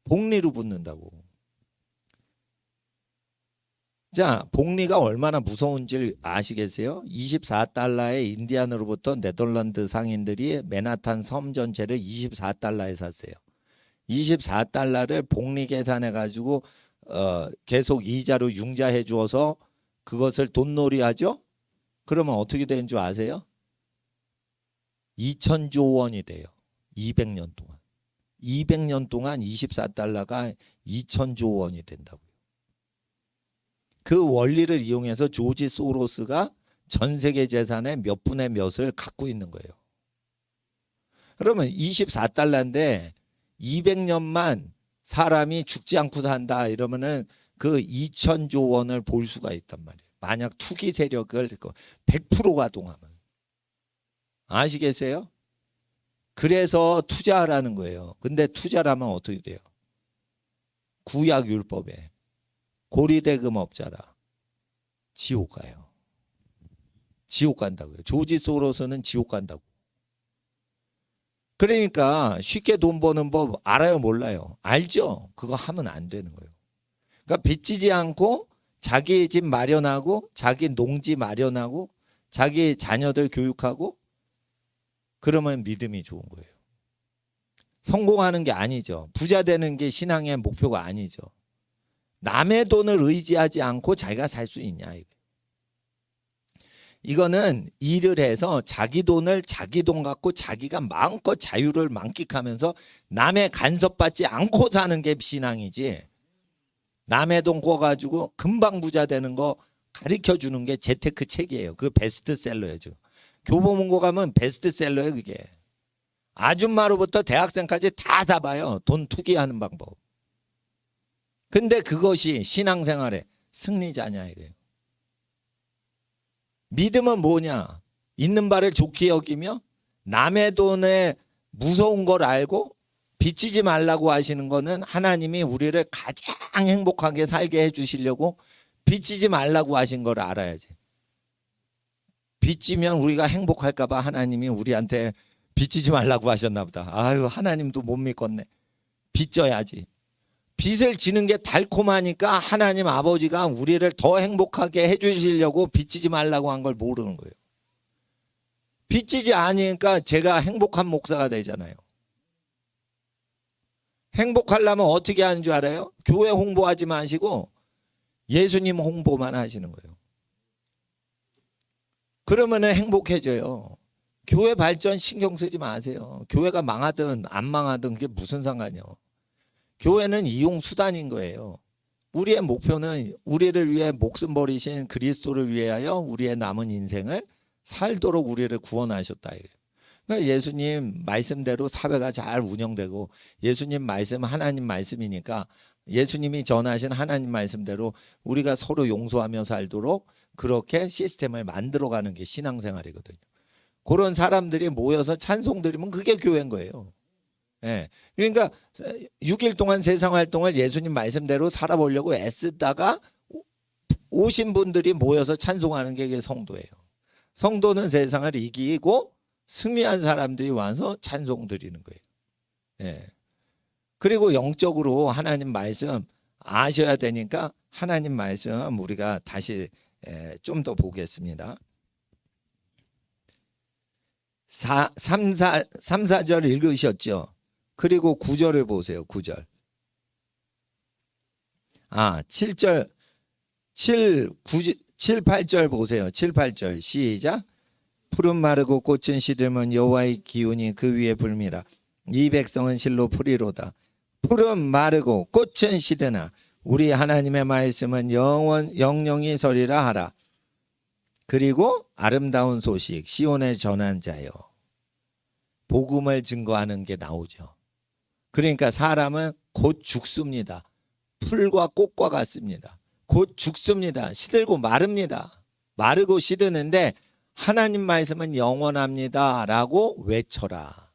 복리로 붙는다고. 자, 복리가 얼마나 무서운지 아시겠어요? 24달러에 인디안으로부터 네덜란드 상인들이 맨하탄 섬 전체를 24달러에 샀어요. 24달러를 복리 계산해 가지고 계속 이자로 융자해 주어서 그것을 돈놀이 하죠? 그러면 어떻게 되는 줄 아세요? 2천조 원이 돼요. 200년 동안. 200년 동안 24달러가 2천조 원이 된다고요. 그 원리를 이용해서 조지 소로스가 전 세계 재산의 몇 분의 몇을 갖고 있는 거예요. 그러면 24달러인데 200년만 사람이 죽지 않고 산다 이러면은 그 2천조 원을 볼 수가 있단 말이에요. 만약 투기 세력을 100%가 동하면. 아시겠어요? 그래서 투자하라는 거예요. 근데 투자라면 어떻게 돼요? 구약율법에 고리대금 업자라 지옥 가요. 지옥 간다고요. 조지 소로스는 지옥 간다고. 그러니까 쉽게 돈 버는 법 알아요, 몰라요? 알죠? 그거 하면 안 되는 거예요. 그러니까 빚지지 않고 자기 집 마련하고 자기 농지 마련하고 자기 자녀들 교육하고 그러면 믿음이 좋은 거예요. 성공하는 게 아니죠. 부자 되는 게 신앙의 목표가 아니죠. 남의 돈을 의지하지 않고 자기가 살 수 있냐. 이거는 일을 해서 자기 돈을 자기 돈 갖고 자기가 마음껏 자유를 만끽하면서 남의 간섭받지 않고 사는 게 신앙이지. 남의 돈 꿔가지고 금방 부자 되는 거 가르쳐 주는 게 재테크 책이에요. 그 베스트셀러예요. 지금 교보문고 가면 베스트셀러예요. 그게 아줌마로부터 대학생까지 다 잡아요. 돈 투기하는 방법. 근데 그것이 신앙생활의 승리자냐 이거예요. 믿음은 뭐냐? 있는 바를 좋게 여기며 남의 돈에 무서운 걸 알고 빚지지 말라고 하시는 거는 하나님이 우리를 가장 행복하게 살게 해주시려고 빚지지 말라고 하신 걸 알아야지. 빚지면 우리가 행복할까 봐 하나님이 우리한테 빚지지 말라고 하셨나 보다. 아유, 하나님도 못 믿겠네. 빚져야지. 빚을 지는 게 달콤하니까 하나님 아버지가 우리를 더 행복하게 해주시려고 빚지지 말라고 한 걸 모르는 거예요. 빚지지 않으니까 제가 행복한 목사가 되잖아요. 행복하려면 어떻게 하는 줄 알아요? 교회 홍보하지 마시고 예수님 홍보만 하시는 거예요. 그러면 행복해져요. 교회 발전 신경 쓰지 마세요. 교회가 망하든 안 망하든 그게 무슨 상관이요. 교회는 이용 수단인 거예요. 우리의 목표는 우리를 위해 목숨 버리신 그리스도를 위하여 우리의 남은 인생을 살도록 우리를 구원하셨다. 그러니까 예수님 말씀대로 사회가 잘 운영되고 예수님 말씀 하나님 말씀이니까 예수님이 전하신 하나님 말씀대로 우리가 서로 용서하며 살도록 그렇게 시스템을 만들어가는 게 신앙생활이거든요. 그런 사람들이 모여서 찬송 드리면 그게 교회인 거예요. 예. 그러니까 6일 동안 세상 활동을 예수님 말씀대로 살아보려고 애쓰다가 오신 분들이 모여서 찬송하는 게 이게 성도예요. 성도는 세상을 이기고 승리한 사람들이 와서 찬송 드리는 거예요. 예. 그리고 영적으로 하나님 말씀 아셔야 되니까 하나님 말씀 우리가 다시 좀 더 보겠습니다. 3, 4절 읽으셨죠? 그리고 9절을 보세요. 9절. 7절, 7, 8절 보세요. 7, 8절 시작. 푸른 마르고 꽃은 시들면 여호와의 기운이 그 위에 불미라. 이 백성은 실로 풀이로다. 푸른 마르고 꽃은 시드나 우리 하나님의 말씀은 영영이 서리라 하라. 그리고 아름다운 소식 시온에 전한 자요. 복음을 증거하는 게 나오죠. 그러니까 사람은 곧 죽습니다. 풀과 꽃과 같습니다. 곧 죽습니다. 시들고 마릅니다. 마르고 시드는데 하나님 말씀은 영원합니다 라고 외쳐라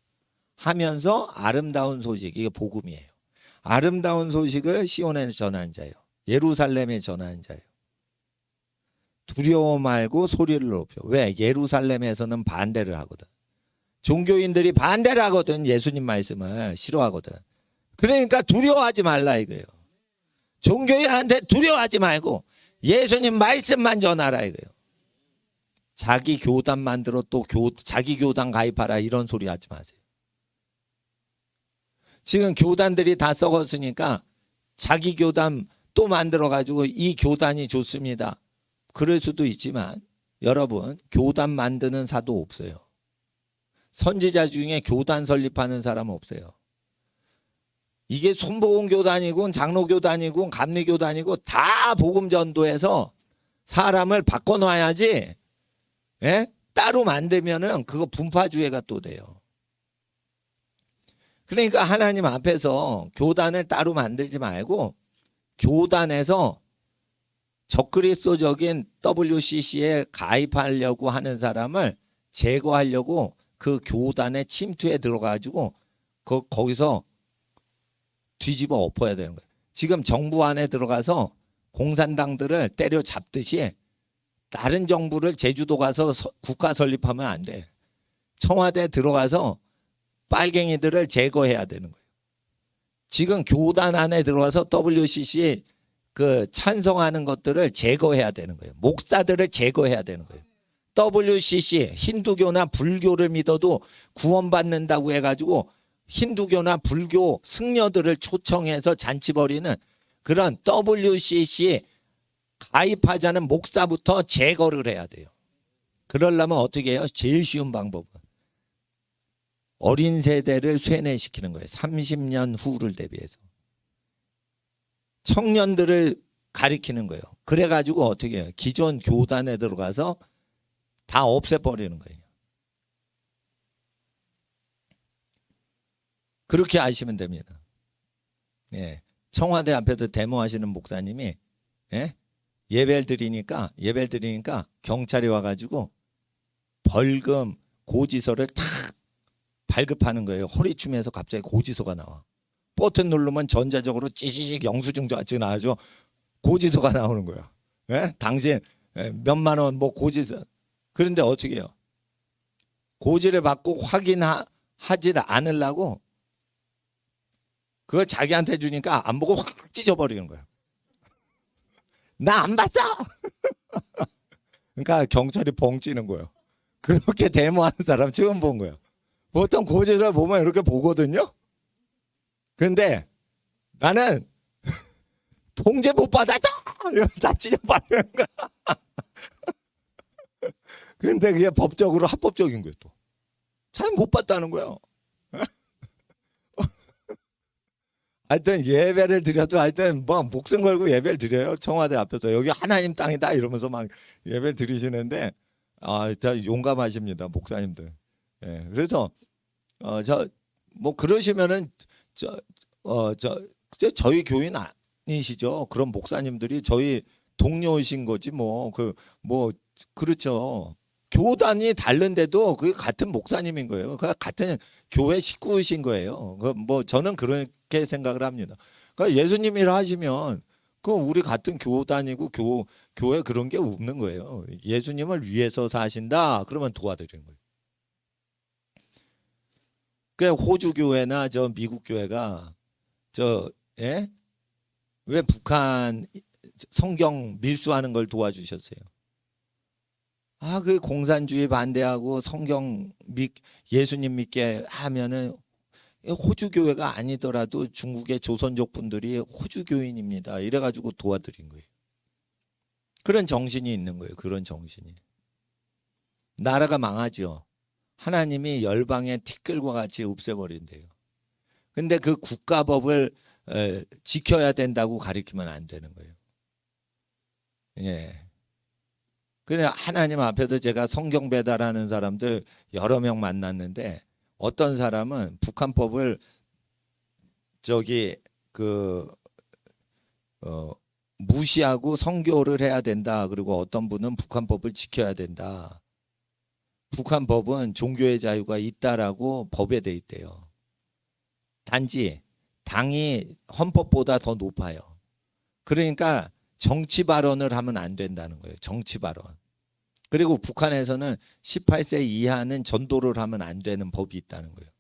하면서 아름다운 소식, 이게 복음이에요. 아름다운 소식을 시온에 전한 자요. 예루살렘에 전한 자요. 두려워 말고 소리를 높여. 왜? 예루살렘에서는 반대를 하거든. 종교인들이 반대를 하거든. 예수님 말씀을 싫어하거든. 그러니까 두려워하지 말라 이거예요. 종교인한테 두려워하지 말고 예수님 말씀만 전하라 이거예요. 자기 교단 만들어 또 자기 교단 가입하라 이런 소리 하지 마세요. 지금 교단들이 다 썩었으니까 자기 교단 또 만들어 가지고 이 교단이 좋습니다. 그럴 수도 있지만 여러분 교단 만드는 사도 없어요. 선지자 중에 교단 설립하는 사람은 없어요. 이게 손보온 교단이고 장로 교단이고 감리 교단이고 다 복음 전도해서 사람을 바꿔놔야지. 예? 따로 만들면은 그거 분파주의가 또 돼요. 그러니까 하나님 앞에서 교단을 따로 만들지 말고 교단에서 적그리스도적인 WCC에 가입하려고 하는 사람을 제거하려고 그 교단에 침투해 들어가지고 거기서 뒤집어 엎어야 되는 거예요. 지금 정부 안에 들어가서 공산당들을 때려잡듯이 다른 정부를 제주도 가서 국가 설립하면 안 돼. 청와대 들어가서 빨갱이들을 제거해야 되는 거예요. 지금 교단 안에 들어와서 WCC 그 찬성하는 것들을 제거해야 되는 거예요. 목사들을 제거해야 되는 거예요. WCC 힌두교나 불교를 믿어도 구원받는다고 해가지고 힌두교나 불교 승려들을 초청해서 잔치 벌이는 그런 WCC 가입하자는 목사부터 제거를 해야 돼요. 그러려면 어떻게 해요? 제일 쉬운 방법은 어린 세대를 쇠뇌시키는 거예요. 30년 후를 대비해서. 청년들을 가리키는 거예요. 그래가지고 어떻게 해요? 기존 교단에 들어가서 다 없애버리는 거예요. 그렇게 아시면 됩니다. 예. 청와대 앞에서 데모하시는 목사님이 예배를 드리니까 경찰이 와가지고 벌금 고지서를 탁 발급하는 거예요. 허리춤에서 갑자기 고지서가 나와. 버튼 누르면 전자적으로 찌시식 영수증 같이 나와죠. 고지서가 나오는 거야. 예? 당신 몇만 원 뭐 고지서. 그런데 어떻게 해요? 고지를 받고 확인하지 않으려고 그걸 자기한테 주니까 안 보고 확 찢어버리는 거야. 나 안 봤어. 그러니까 경찰이 벙찌는 거예요. 그렇게 데모하는 사람 처음 본 거예요. 보통 고지를 보면 이렇게 보거든요. 그런데 나는 통제 못 받았어. 이러면서 다 찢어버리는 거야. 그런데 그게 법적으로 합법적인 거예요. 또 잘 못 봤다는 거예요. 하여튼 예배를 드려도 하여튼 뭐 목숨 걸고 예배를 드려요. 청와대 앞에서 여기 하나님 땅이다 이러면서 막 예배를 드리시는데 다 용감하십니다. 목사님들. 예. 그래서 저 뭐 그러시면은 저희 교인 아니시죠. 그런 목사님들이 저희 동료이신 거지 뭐 그렇죠. 교단이 다른데도 그 같은 목사님인 거예요. 그 같은 교회 식구이신 거예요. 뭐 저는 그렇게 생각을 합니다. 그러니까 예수님이라 하시면 그 우리 같은 교단이고 교회 그런 게 없는 거예요. 예수님을 위해서 사신다 그러면 도와드리는 거예요. 그 호주 교회나 저 미국 교회가 왜 북한 성경 밀수하는 걸 도와주셨어요? 그 공산주의 반대하고 성경 예수님 믿게 하면은 호주 교회가 아니더라도 중국의 조선족 분들이 호주 교인입니다. 이래가지고 도와드린 거예요. 그런 정신이 있는 거예요. 그런 정신이. 나라가 망하죠. 하나님이 열방의 티끌과 같이 없애버린대요. 근데 그 국가법을 지켜야 된다고 가리키면 안 되는 거예요. 예. 근데 하나님 앞에서 제가 성경 배달하는 사람들 여러 명 만났는데 어떤 사람은 북한법을 무시하고 선교를 해야 된다. 그리고 어떤 분은 북한법을 지켜야 된다. 북한법은 종교의 자유가 있다라고 법에 돼 있대요. 단지 당이 헌법보다 더 높아요. 그러니까 정치 발언을 하면 안 된다는 거예요. 정치 발언. 그리고 북한에서는 18세 이하는 전도를 하면 안 되는 법이 있다는 거예요.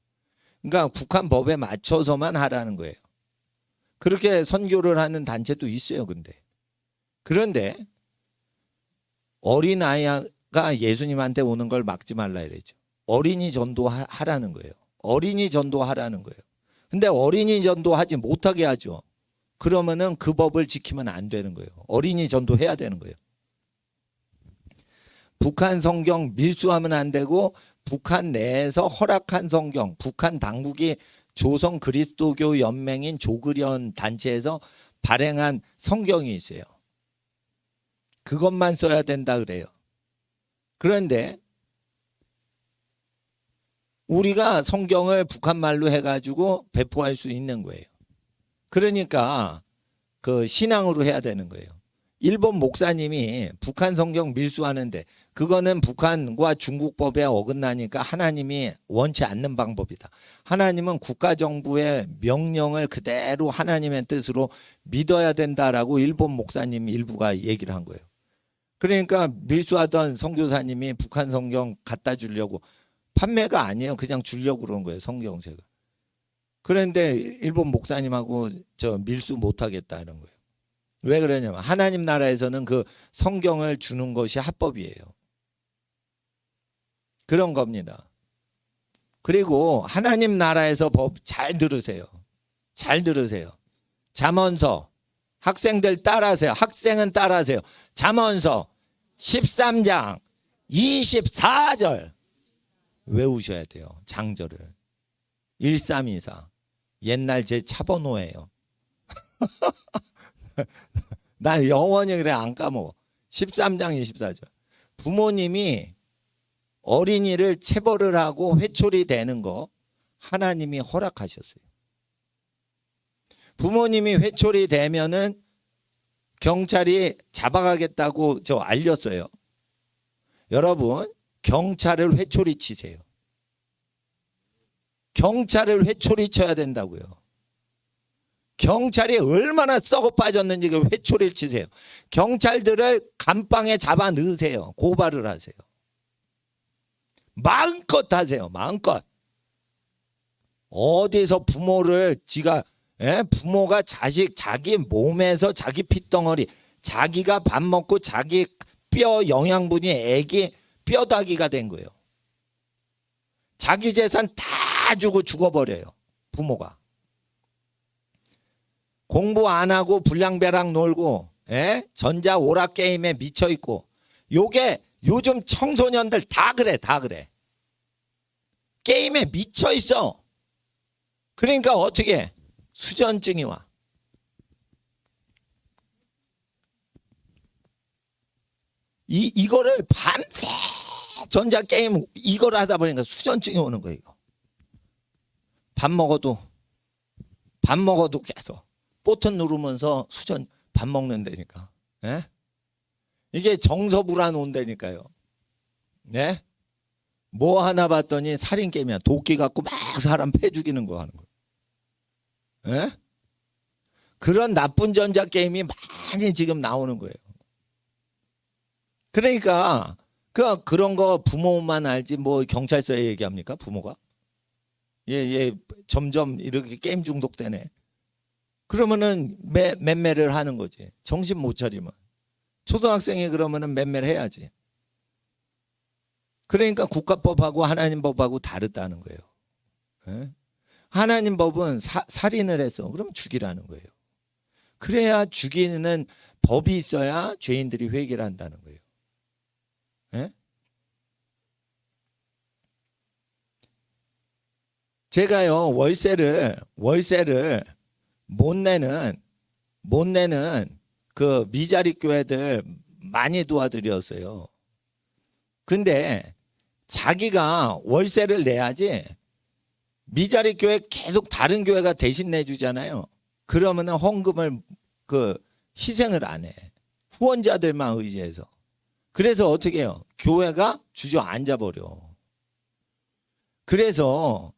그러니까 북한 법에 맞춰서만 하라는 거예요. 그렇게 선교를 하는 단체도 있어요. 그런데 어린아이가 예수님한테 오는 걸 막지 말라 이랬죠. 어린이 전도하라는 거예요. 어린이 전도하라는 거예요. 근데 어린이 전도하지 못하게 하죠. 그러면은 그 법을 지키면 안 되는 거예요. 어린이 전도해야 되는 거예요. 북한 성경 밀수하면 안 되고 북한 내에서 허락한 성경, 북한 당국이 조선 그리스도교 연맹인 조그련 단체에서 발행한 성경이 있어요. 그것만 써야 된다 그래요. 그런데 우리가 성경을 북한말로 해가지고 배포할 수 있는 거예요. 그러니까 그 신앙으로 해야 되는 거예요. 일본 목사님이 북한 성경 밀수하는데 그거는 북한과 중국법에 어긋나니까 하나님이 원치 않는 방법이다. 하나님은 국가정부의 명령을 그대로 하나님의 뜻으로 믿어야 된다라고 일본 목사님 일부가 얘기를 한 거예요. 그러니까 밀수하던 선교사님이 북한 성경 갖다 주려고 판매가 아니에요. 그냥 주려고 그런 거예요. 성경 제가. 그런데 일본 목사님하고 밀수 못하겠다는 거예요. 왜 그러냐면 하나님 나라에서는 그 성경을 주는 것이 합법이에요. 그런 겁니다. 그리고 하나님 나라에서 법 잘 들으세요. 잘 들으세요. 잠언서 학생들 따라하세요. 학생은 따라하세요. 잠언서 13장 24절 외우셔야 돼요. 장절을. 1324. 옛날 제 차번호예요. 난 영원히 그래 안 까먹어. 13장 24절. 부모님이 어린이를 체벌을 하고 회초리 대는 거 하나님이 허락하셨어요. 부모님이 회초리 대면은 경찰이 잡아가겠다고 저 알렸어요. 여러분, 경찰을 회초리 치세요. 경찰을 회초리 쳐야 된다고요. 경찰이 얼마나 썩어 빠졌는지 그 회초리를 치세요. 경찰들을 감방에 잡아 넣으세요. 고발을 하세요. 마음껏 하세요. 마음껏. 어디서 부모를 부모가 자기 몸에서 자기 핏덩어리, 자기가 밥 먹고 자기 뼈 영양분이 애기 뼈다귀가 된 거예요. 자기 재산 다 주고 죽어버려요. 부모가. 공부 안 하고 불량배랑 놀고 전자 오락 게임에 미쳐 있고. 요게 요즘 청소년들 다 그래. 다 그래. 게임에 미쳐 있어. 그러니까 어떻게 해? 수전증이 와. 이거를 밤새 전자게임 이걸 하다 보니까 수전증이 오는 거예요. 이거. 밥 먹어도 계속 버튼 누르면서 밥 먹는다니까. 예? 이게 정서불안 온다니까요. 네? 뭐 하나 봤더니 살인 게임이야. 도끼 갖고 막 사람 패 죽이는 거 하는 거. 예? 그런 나쁜 전자 게임이 많이 지금 나오는 거예요. 그러니까 그런 거 부모만 알지 뭐 경찰서에 얘기합니까? 부모가? 예, 점점 이렇게 게임 중독되네. 그러면은 맴매를 하는 거지. 정신 못 차리면. 초등학생이 그러면은 맴매를 해야지. 그러니까 국가법하고 하나님 법하고 다르다는 거예요. 예? 하나님 법은 살인을 했어. 그럼 죽이라는 거예요. 그래야 죽이는 법이 있어야 죄인들이 회개를 한다는 거예요. 예? 제가요 월세를 못 내는 그 미자리 교회들 많이 도와드렸어요. 근데 자기가 월세를 내야지 미자리 교회 계속 다른 교회가 대신 내주잖아요. 그러면은 헌금을 희생을 안 해. 후원자들만 의지해서. 그래서 어떻게 해요? 교회가 주저앉아 버려. 그래서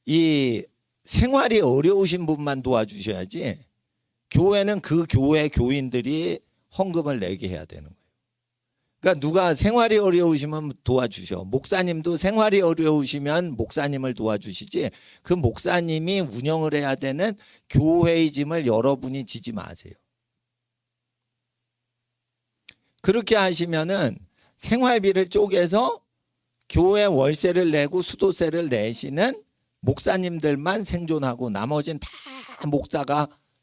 이 생활이 어려우신 분만 도와주셔야지 교회는 그 교회 교인들이 헌금을 내게 해야 되는 거예요. 그러니까 누가 생활이 어려우시면 도와주셔. 목사님도 생활이 어려우시면 목사님을 도와주시지 그 목사님이 운영을 해야 되는 교회의 짐을 여러분이 지지 마세요. 그렇게 하시면은 생활비를 쪼개서 교회 월세를 내고 수도세를 내시는 목사님들만 생존하고 나머지는 다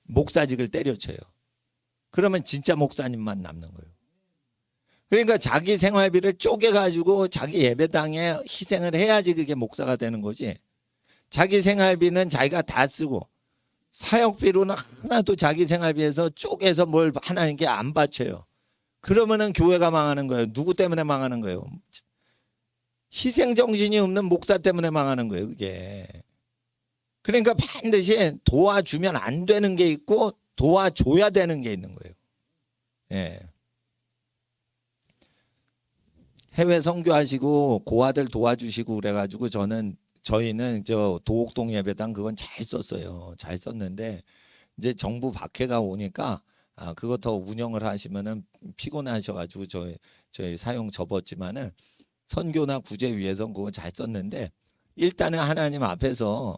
목사직을 때려쳐요. 그러면 진짜 목사님만 남는 거예요. 그러니까 자기 생활비를 쪼개가지고 자기 예배당에 희생을 해야지 그게 목사가 되는 거지. 자기 생활비는 자기가 다 쓰고 사역비로는 하나도 자기 생활비에서 쪼개서 뭘 하나님께 안 바쳐요. 그러면은 교회가 망하는 거예요. 누구 때문에 망하는 거예요? 희생정신이 없는 목사 때문에 망하는 거예요. 그게. 그러니까 반드시 도와주면 안 되는 게 있고 도와줘야 되는 게 있는 거예요. 예. 해외 선교하시고 고아들 도와주시고 그래가지고 저희는 저 도곡동 예배당 그건 잘 썼어요. 잘 썼는데 이제 정부 박해가 오니까 그거 더 운영을 하시면은 피곤하셔가지고 저희 사용 접었지만은 선교나 구제 위해서 그거 잘 썼는데 일단은 하나님 앞에서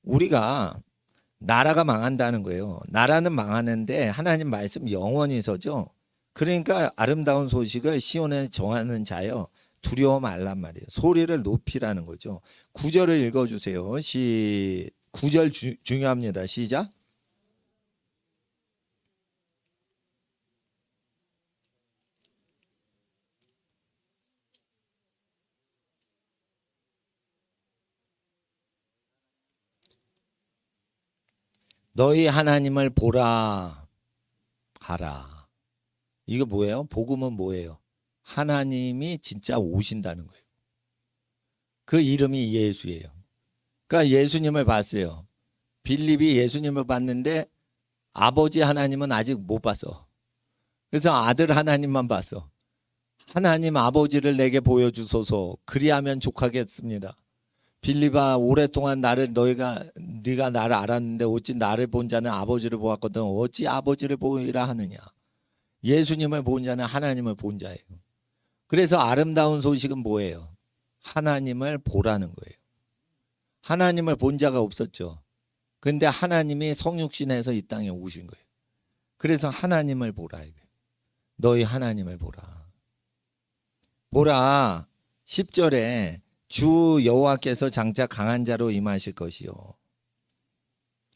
우리가 나라가 망한다는 거예요. 나라는 망하는데 하나님 말씀 영원히 서죠. 그러니까 아름다운 소식을 시온에 정하는 자여 두려워 말란 말이에요. 소리를 높이라는 거죠. 9절을 읽어주세요. 9절 중요합니다. 시작. 너희 하나님을 보라 하라. 이거 뭐예요? 복음은 뭐예요? 하나님이 진짜 오신다는 거예요. 그 이름이 예수예요. 그러니까 예수님을 봤어요. 빌립이 예수님을 봤는데 아버지 하나님은 아직 못 봤어. 그래서 아들 하나님만 봤어. 하나님 아버지를 내게 보여주소서. 그리하면 족하겠습니다. 빌립아, 오랫동안 네가 나를 알았는데 어찌 나를 본 자는 아버지를 보았거든. 어찌 아버지를 보이라 하느냐. 예수님을 본 자는 하나님을 본 자예요. 그래서 아름다운 소식은 뭐예요? 하나님을 보라는 거예요. 하나님을 본 자가 없었죠. 근데 하나님이 성육신해서 이 땅에 오신 거예요. 그래서 하나님을 보라 이거예요. 너희 하나님을 보라. 보라 10절에 주 여호와께서 장차 강한 자로 임하실 것이요.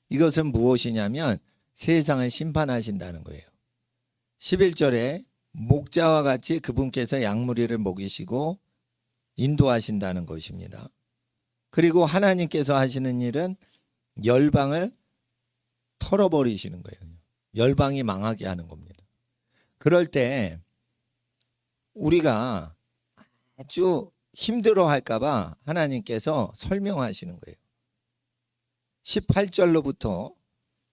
이것은 무엇이냐면 세상을 심판하신다는 거예요. 11절에 목자와 같이 그분께서 양무리를 먹이시고 인도하신다는 것입니다. 그리고 하나님께서 하시는 일은 열방을 털어버리시는 거예요. 열방이 망하게 하는 겁니다. 그럴 때 우리가 아주 힘들어할까 봐 하나님께서 설명하시는 거예요. 18절로부터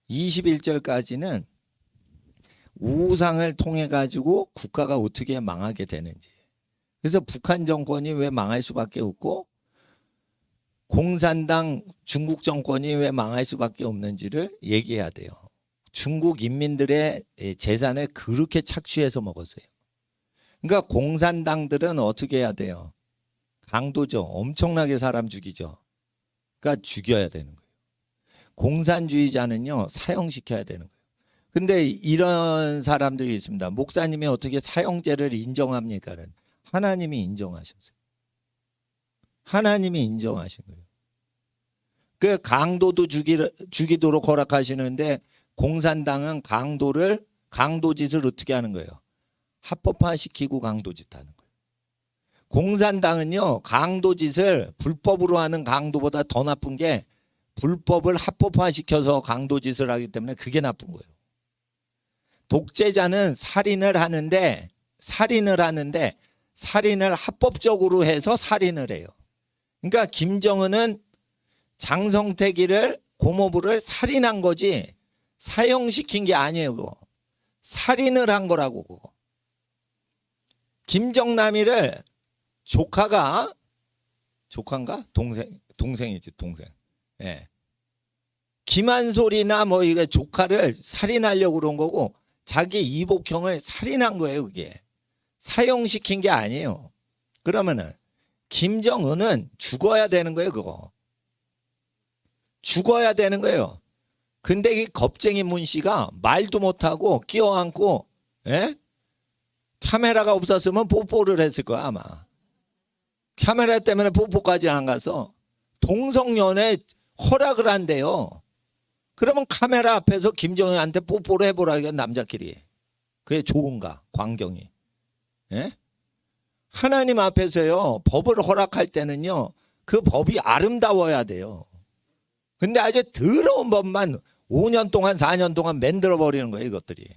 21절까지는 우상을 통해 가지고 국가가 어떻게 망하게 되는지, 그래서 북한 정권이 왜 망할 수밖에 없고 공산당 중국 정권이 왜 망할 수밖에 없는지를 얘기해야 돼요. 중국 인민들의 재산을 그렇게 착취해서 먹었어요. 그러니까 공산당들은 어떻게 해야 돼요? 강도죠. 엄청나게 사람 죽이죠. 그러니까 죽여야 되는 거예요. 공산주의자는요, 사형시켜야 되는 거예요. 근데 이런 사람들이 있습니다. 목사님이 어떻게 사형제를 인정합니까? 하나님이 인정하셨어요. 하나님이 인정하신 거예요. 그 강도도 죽이도록 허락하시는데 공산당은 강도짓을 어떻게 하는 거예요? 합법화시키고 강도짓 하는 거예요. 공산당은요, 강도짓을 불법으로 하는 강도보다 더 나쁜 게 불법을 합법화시켜서 강도짓을 하기 때문에 그게 나쁜 거예요. 독재자는 살인을 하는데 살인을 합법적으로 해서 살인을 해요. 그러니까 김정은은 장성택이를 고모부를 살인한 거지 사형시킨 게 아니에요. 그거. 살인을 한 거라고. 그거. 김정남이를 조카인가? 동생이지 동생. 예. 김한솔이나 뭐 이게 조카를 살인하려고 그런 거고 자기 이복형을 살인한 거예요. 그게 사형시킨 게 아니에요. 그러면은 김정은은 죽어야 되는 거예요. 그거 죽어야 되는 거예요. 근데 이 겁쟁이 문 씨가 말도 못하고 끼어안고, 예? 카메라가 없었으면 뽀뽀를 했을 거야 아마. 카메라 때문에 뽀뽀까지 안 가서 동성연애 허락을 한대요. 그러면 카메라 앞에서 김정은한테 뽀뽀를 해보라. 이게 남자끼리. 그게 좋은가? 광경이. 예? 하나님 앞에서요, 법을 허락할 때는요, 그 법이 아름다워야 돼요. 근데 아주 더러운 법만 5년 동안 4년 동안 만들어 버리는 거예요. 이것들이.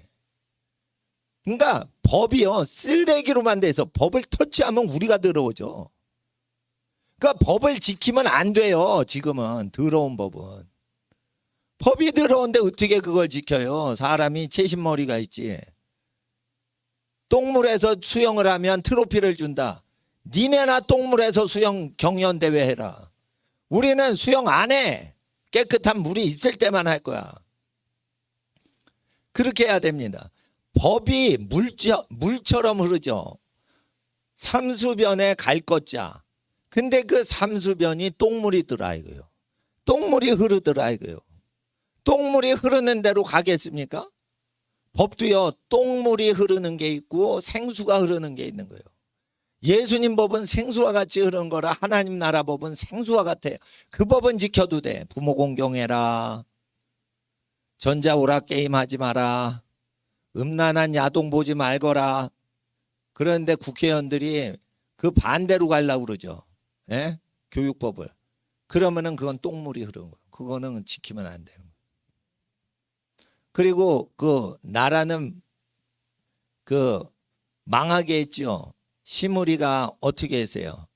그러니까 법이요, 쓰레기로만 돼서 법을 터치하면 우리가 더러워져. 그러니까 법을 지키면 안 돼요. 지금은 더러운 법은. 법이 더러운데 어떻게 그걸 지켜요? 사람이 채신머리가 있지. 똥물에서 수영을 하면 트로피를 준다. 니네나 똥물에서 수영 경연대회 해라. 우리는 수영 안 해. 깨끗한 물이 있을 때만 할 거야. 그렇게 해야 됩니다. 법이 물처럼 흐르죠. 삼수변에 갈 것자. 근데 그 삼수변이 똥물이더라 이거요. 똥물이 흐르더라 이거요. 똥물이 흐르는 대로 가겠습니까? 법도요, 똥물이 흐르는 게 있고 생수가 흐르는 게 있는 거예요. 예수님 법은 생수와 같이 흐르는 거라 하나님 나라 법은 생수와 같아요. 그 법은 지켜도 돼. 부모 공경해라. 전자오락 게임 하지 마라. 음란한 야동 보지 말거라. 그런데 국회의원들이 그 반대로 가려고 그러죠. 예? 교육법을. 그러면은 그건 똥물이 흐르는 거예요. 그거는 지키면 안 되는 거예요. 그리고 그 나라는 그 망하게 했죠. 시무리가 어떻게 했어요?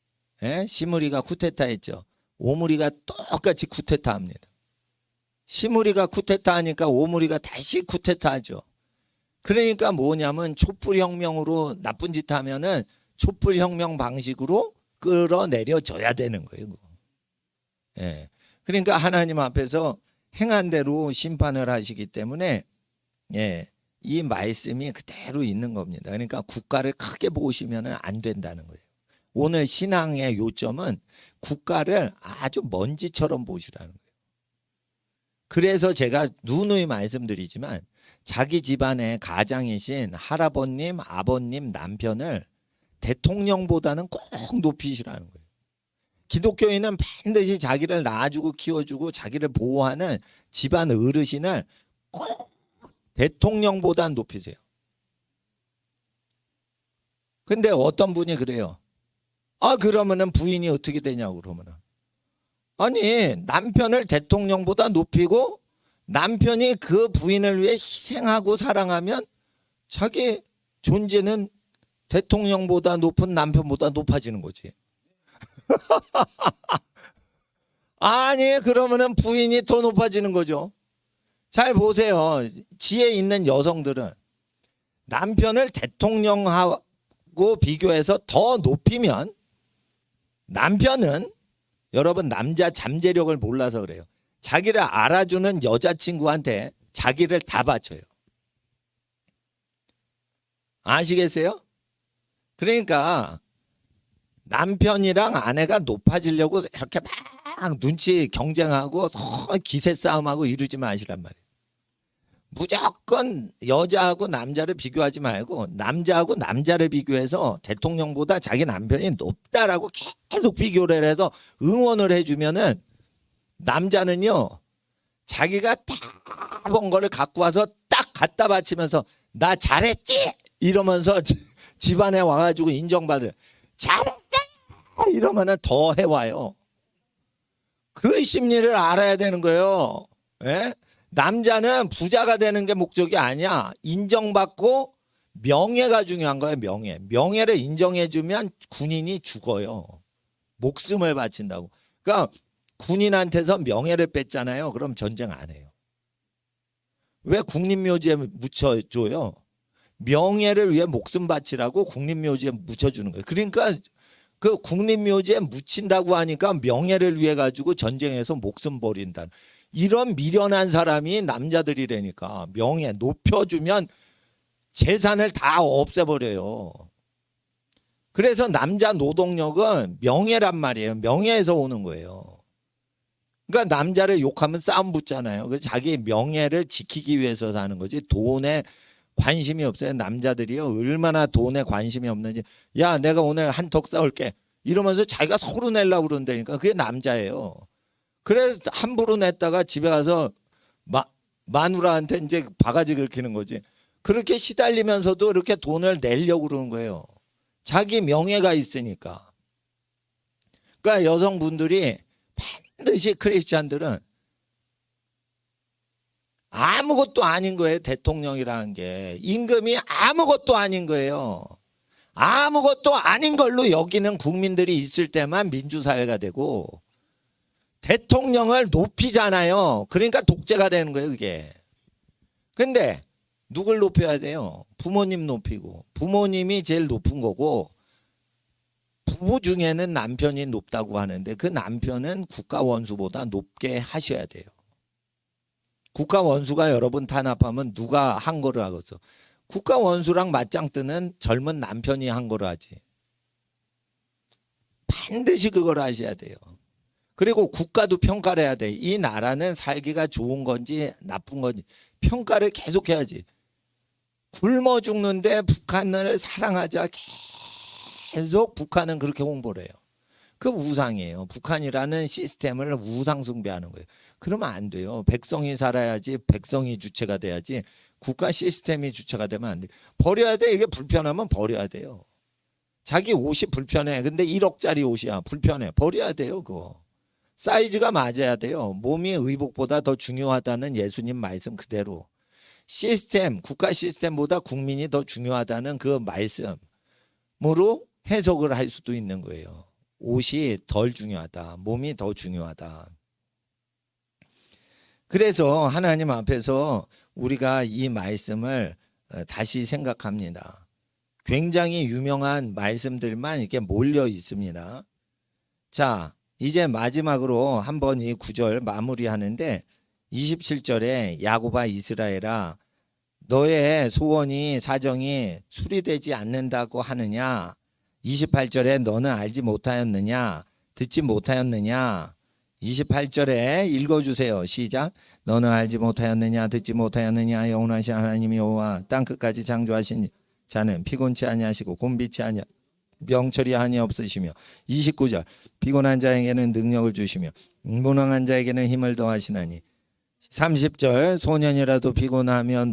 예? 시무리가 쿠데타 했죠. 오므리가 똑같이 쿠데타 합니다. 시무리가 쿠데타 하니까 오므리가 다시 쿠데타 하죠. 그러니까 뭐냐면 촛불혁명으로 나쁜 짓 하면은 촛불혁명 방식으로 끌어내려져야 되는 거예요. 예. 그러니까 하나님 앞에서 행한 대로 심판을 하시기 때문에 예. 이 말씀이 그대로 있는 겁니다. 그러니까 국가를 크게 보시면 안 된다는 거예요. 오늘 신앙의 요점은 국가를 아주 먼지처럼 보시라는 거예요. 그래서 제가 누누이 말씀드리지만 자기 집안의 가장이신 할아버님, 아버님, 남편을 대통령보다는 꼭 높이시라는 거예요. 기독교인은 반드시 자기를 낳아주고 키워주고 자기를 보호하는 집안 어르신을 꼭 대통령보다 높이세요. 근데 어떤 분이 그래요. 아, 그러면은 부인이 어떻게 되냐고 그러면은. 아니, 남편을 대통령보다 높이고 남편이 그 부인을 위해 희생하고 사랑하면 자기 존재는 대통령보다 높은 남편보다 높아지는 거지. 아니, 그러면은 부인이 더 높아지는 거죠. 잘 보세요. 지혜 있는 여성들은 남편을 대통령하고 비교해서 더 높이면 남편은 여러분 남자 잠재력을 몰라서 그래요. 자기를 알아주는 여자친구한테 자기를 다 바쳐요. 아시겠어요? 그러니까 남편이랑 아내가 높아지려고 이렇게 막 눈치 경쟁하고 기세 싸움하고 이러지 마시란 말이에요. 무조건 여자하고 남자를 비교하지 말고 남자하고 남자를 비교해서 대통령보다 자기 남편이 높다라고 계속 비교를 해서 응원을 해주면은 남자는요 자기가 다 본 거를 갖고 와서 딱 갖다 바치면서 나 잘했지 이러면서 집안에 와가지고 인정받을 잘했어 이러면은 더 해와요. 그 심리를 알아야 되는 거예요. 예? 남자는 부자가 되는 게 목적이 아니야. 인정받고 명예가 중요한 거예요. 명예를 인정해주면 군인이 죽어요. 목숨을 바친다고. 그러니까 군인한테서 명예를 뺐잖아요. 그럼 전쟁 안 해요. 왜 국립묘지에 묻혀줘요? 명예를 위해 목숨 바치라고 국립묘지에 묻혀주는 거예요. 그러니까 그 국립묘지에 묻힌다고 하니까 명예를 위해 가지고 전쟁에서 목숨 버린다. 이런 미련한 사람이 남자들이라니까. 명예 높여주면 재산을 다 없애버려요. 그래서 남자 노동력은 명예란 말이에요. 명예에서 오는 거예요. 그러니까 남자를 욕하면 싸움 붙잖아요. 그래서 자기 명예를 지키기 위해서 사는 거지. 돈에 관심이 없어요. 남자들이요. 얼마나 돈에 관심이 없는지. 야, 내가 오늘 한턱 쏴올게. 이러면서 자기가 서로 내려고 그런다니까. 그게 남자예요. 그래서 함부로 냈다가 집에 가서 마누라한테 이제 바가지 긁히는 거지. 그렇게 시달리면서도 이렇게 돈을 내려고 그러는 거예요. 자기 명예가 있으니까. 그러니까 여성분들이 반드시 크리스찬들은 아무것도 아닌 거예요. 대통령이라는 게. 임금이 아무것도 아닌 거예요. 아무것도 아닌 걸로 여기는 국민들이 있을 때만 민주사회가 되고 대통령을 높이잖아요. 그러니까 독재가 되는 거예요. 그게. 근데 누굴 높여야 돼요? 부모님 높이고. 부모님이 제일 높은 거고 부부 중에는 남편이 높다고 하는데 그 남편은 국가 원수보다 높게 하셔야 돼요. 국가 원수가 여러분 탄압하면 누가 한 거를 하겠어? 국가 원수랑 맞짱 뜨는 젊은 남편이 한 거를 하지. 반드시 그걸 하셔야 돼요. 그리고 국가도 평가를 해야 돼. 이 나라는 살기가 좋은 건지 나쁜 건지 평가를 계속 해야지. 굶어 죽는데 북한을 사랑하자 계속 북한은 그렇게 홍보를 해요. 그 우상이에요. 북한이라는 시스템을 우상 숭배하는 거예요. 그러면 안 돼요. 백성이 살아야지, 백성이 주체가 돼야지 국가 시스템이 주체가 되면 안 돼요. 버려야 돼. 이게 불편하면 버려야 돼요. 자기 옷이 불편해. 근데 1억짜리 옷이야. 불편해. 버려야 돼요. 그거. 사이즈가 맞아야 돼요. 몸이 의복보다 더 중요하다는 예수님 말씀 그대로. 시스템, 국가 시스템보다 국민이 더 중요하다는 그 말씀으로 해석을 할 수도 있는 거예요. 옷이 덜 중요하다. 몸이 더 중요하다. 그래서 하나님 앞에서 우리가 이 말씀을 다시 생각합니다. 굉장히 유명한 말씀들만 이렇게 몰려 있습니다. 자, 이제 마지막으로 한번 이 구절 마무리하는데 27절에 야곱아 이스라엘아 너의 소원이 사정이 수리되지 않는다고 하느냐 28절에 너는 알지 못하였느냐 듣지 못하였느냐 28절에 읽어주세요. 시작. 너는 알지 못하였느냐 듣지 못하였느냐 영원하신 하나님 여호와 땅끝까지 창조하신 자는 피곤치 아니하시고 곤비치 아니 명철이 한이 없으시며 29절 피곤한 자에게는 능력을 주시며 무능한 자에게는 힘을 더하시나니 30절 소년이라도 피곤하면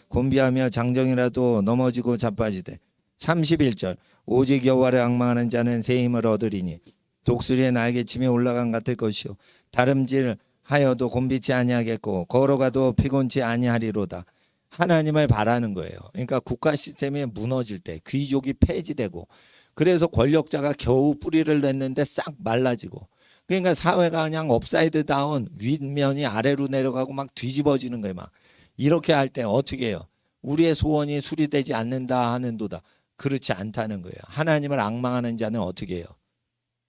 곤비하며 장정이라도 넘어지고 자빠지되 31절 오직 여호와를 앙망하는 자는 새 힘을 얻으리니 독수리의 날개침에 올라간 같을 것이요 다름질하여도 곤비치 아니하겠고 걸어가도 피곤치 아니하리로다. 하나님을 바라는 거예요. 그러니까 국가 시스템이 무너질 때 귀족이 폐지되고 그래서 권력자가 겨우 뿌리를 냈는데 싹 말라지고 그러니까 사회가 그냥 업사이드 다운 윗면이 아래로 내려가고 막 뒤집어지는 거예요. 막 이렇게 할 때 어떻게 해요? 우리의 소원이 수리되지 않는다 하는도다. 그렇지 않다는 거예요. 하나님을 앙망하는 자는 어떻게 해요?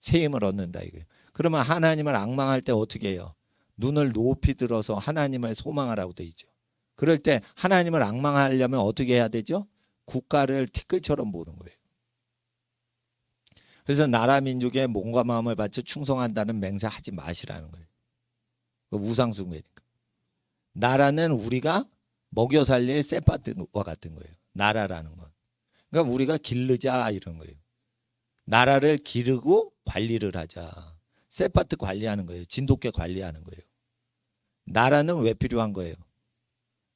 새 힘을 얻는다 이거예요. 그러면 하나님을 앙망할 때 어떻게 해요? 눈을 높이 들어서 하나님을 소망하라고 돼 있죠. 그럴 때 하나님을 앙망하려면 어떻게 해야 되죠? 국가를 티끌처럼 보는 거예요. 그래서 나라 민족의 몸과 마음을 바쳐 충성한다는 맹세하지 마시라는 거예요. 우상숭배니까. 나라는 우리가 먹여 살릴 셋바트와 같은 거예요. 나라라는 건. 그러니까 우리가 기르자 이런 거예요. 나라를 기르고 관리를 하자. 셋바트 관리하는 거예요. 진돗개 관리하는 거예요. 나라는 왜 필요한 거예요?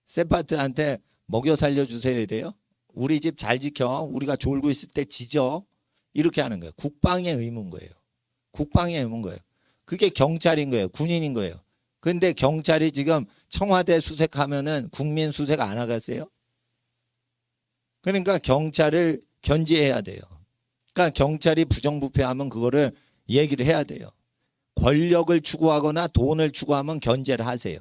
셋바트한테 먹여 살려주세요 이래요. 우리 집 잘 지켜. 우리가 졸고 있을 때 지져. 이렇게 하는 거예요. 국방의 의무인 거예요. 국방의 의무인 거예요. 그게 경찰인 거예요. 군인인 거예요. 그런데 경찰이 지금 청와대 수색하면은 국민 수색 안 하겠어요? 그러니까 경찰을 견제해야 돼요. 그러니까 경찰이 부정부패하면 그거를 얘기를 해야 돼요. 권력을 추구하거나 돈을 추구하면 견제를 하세요.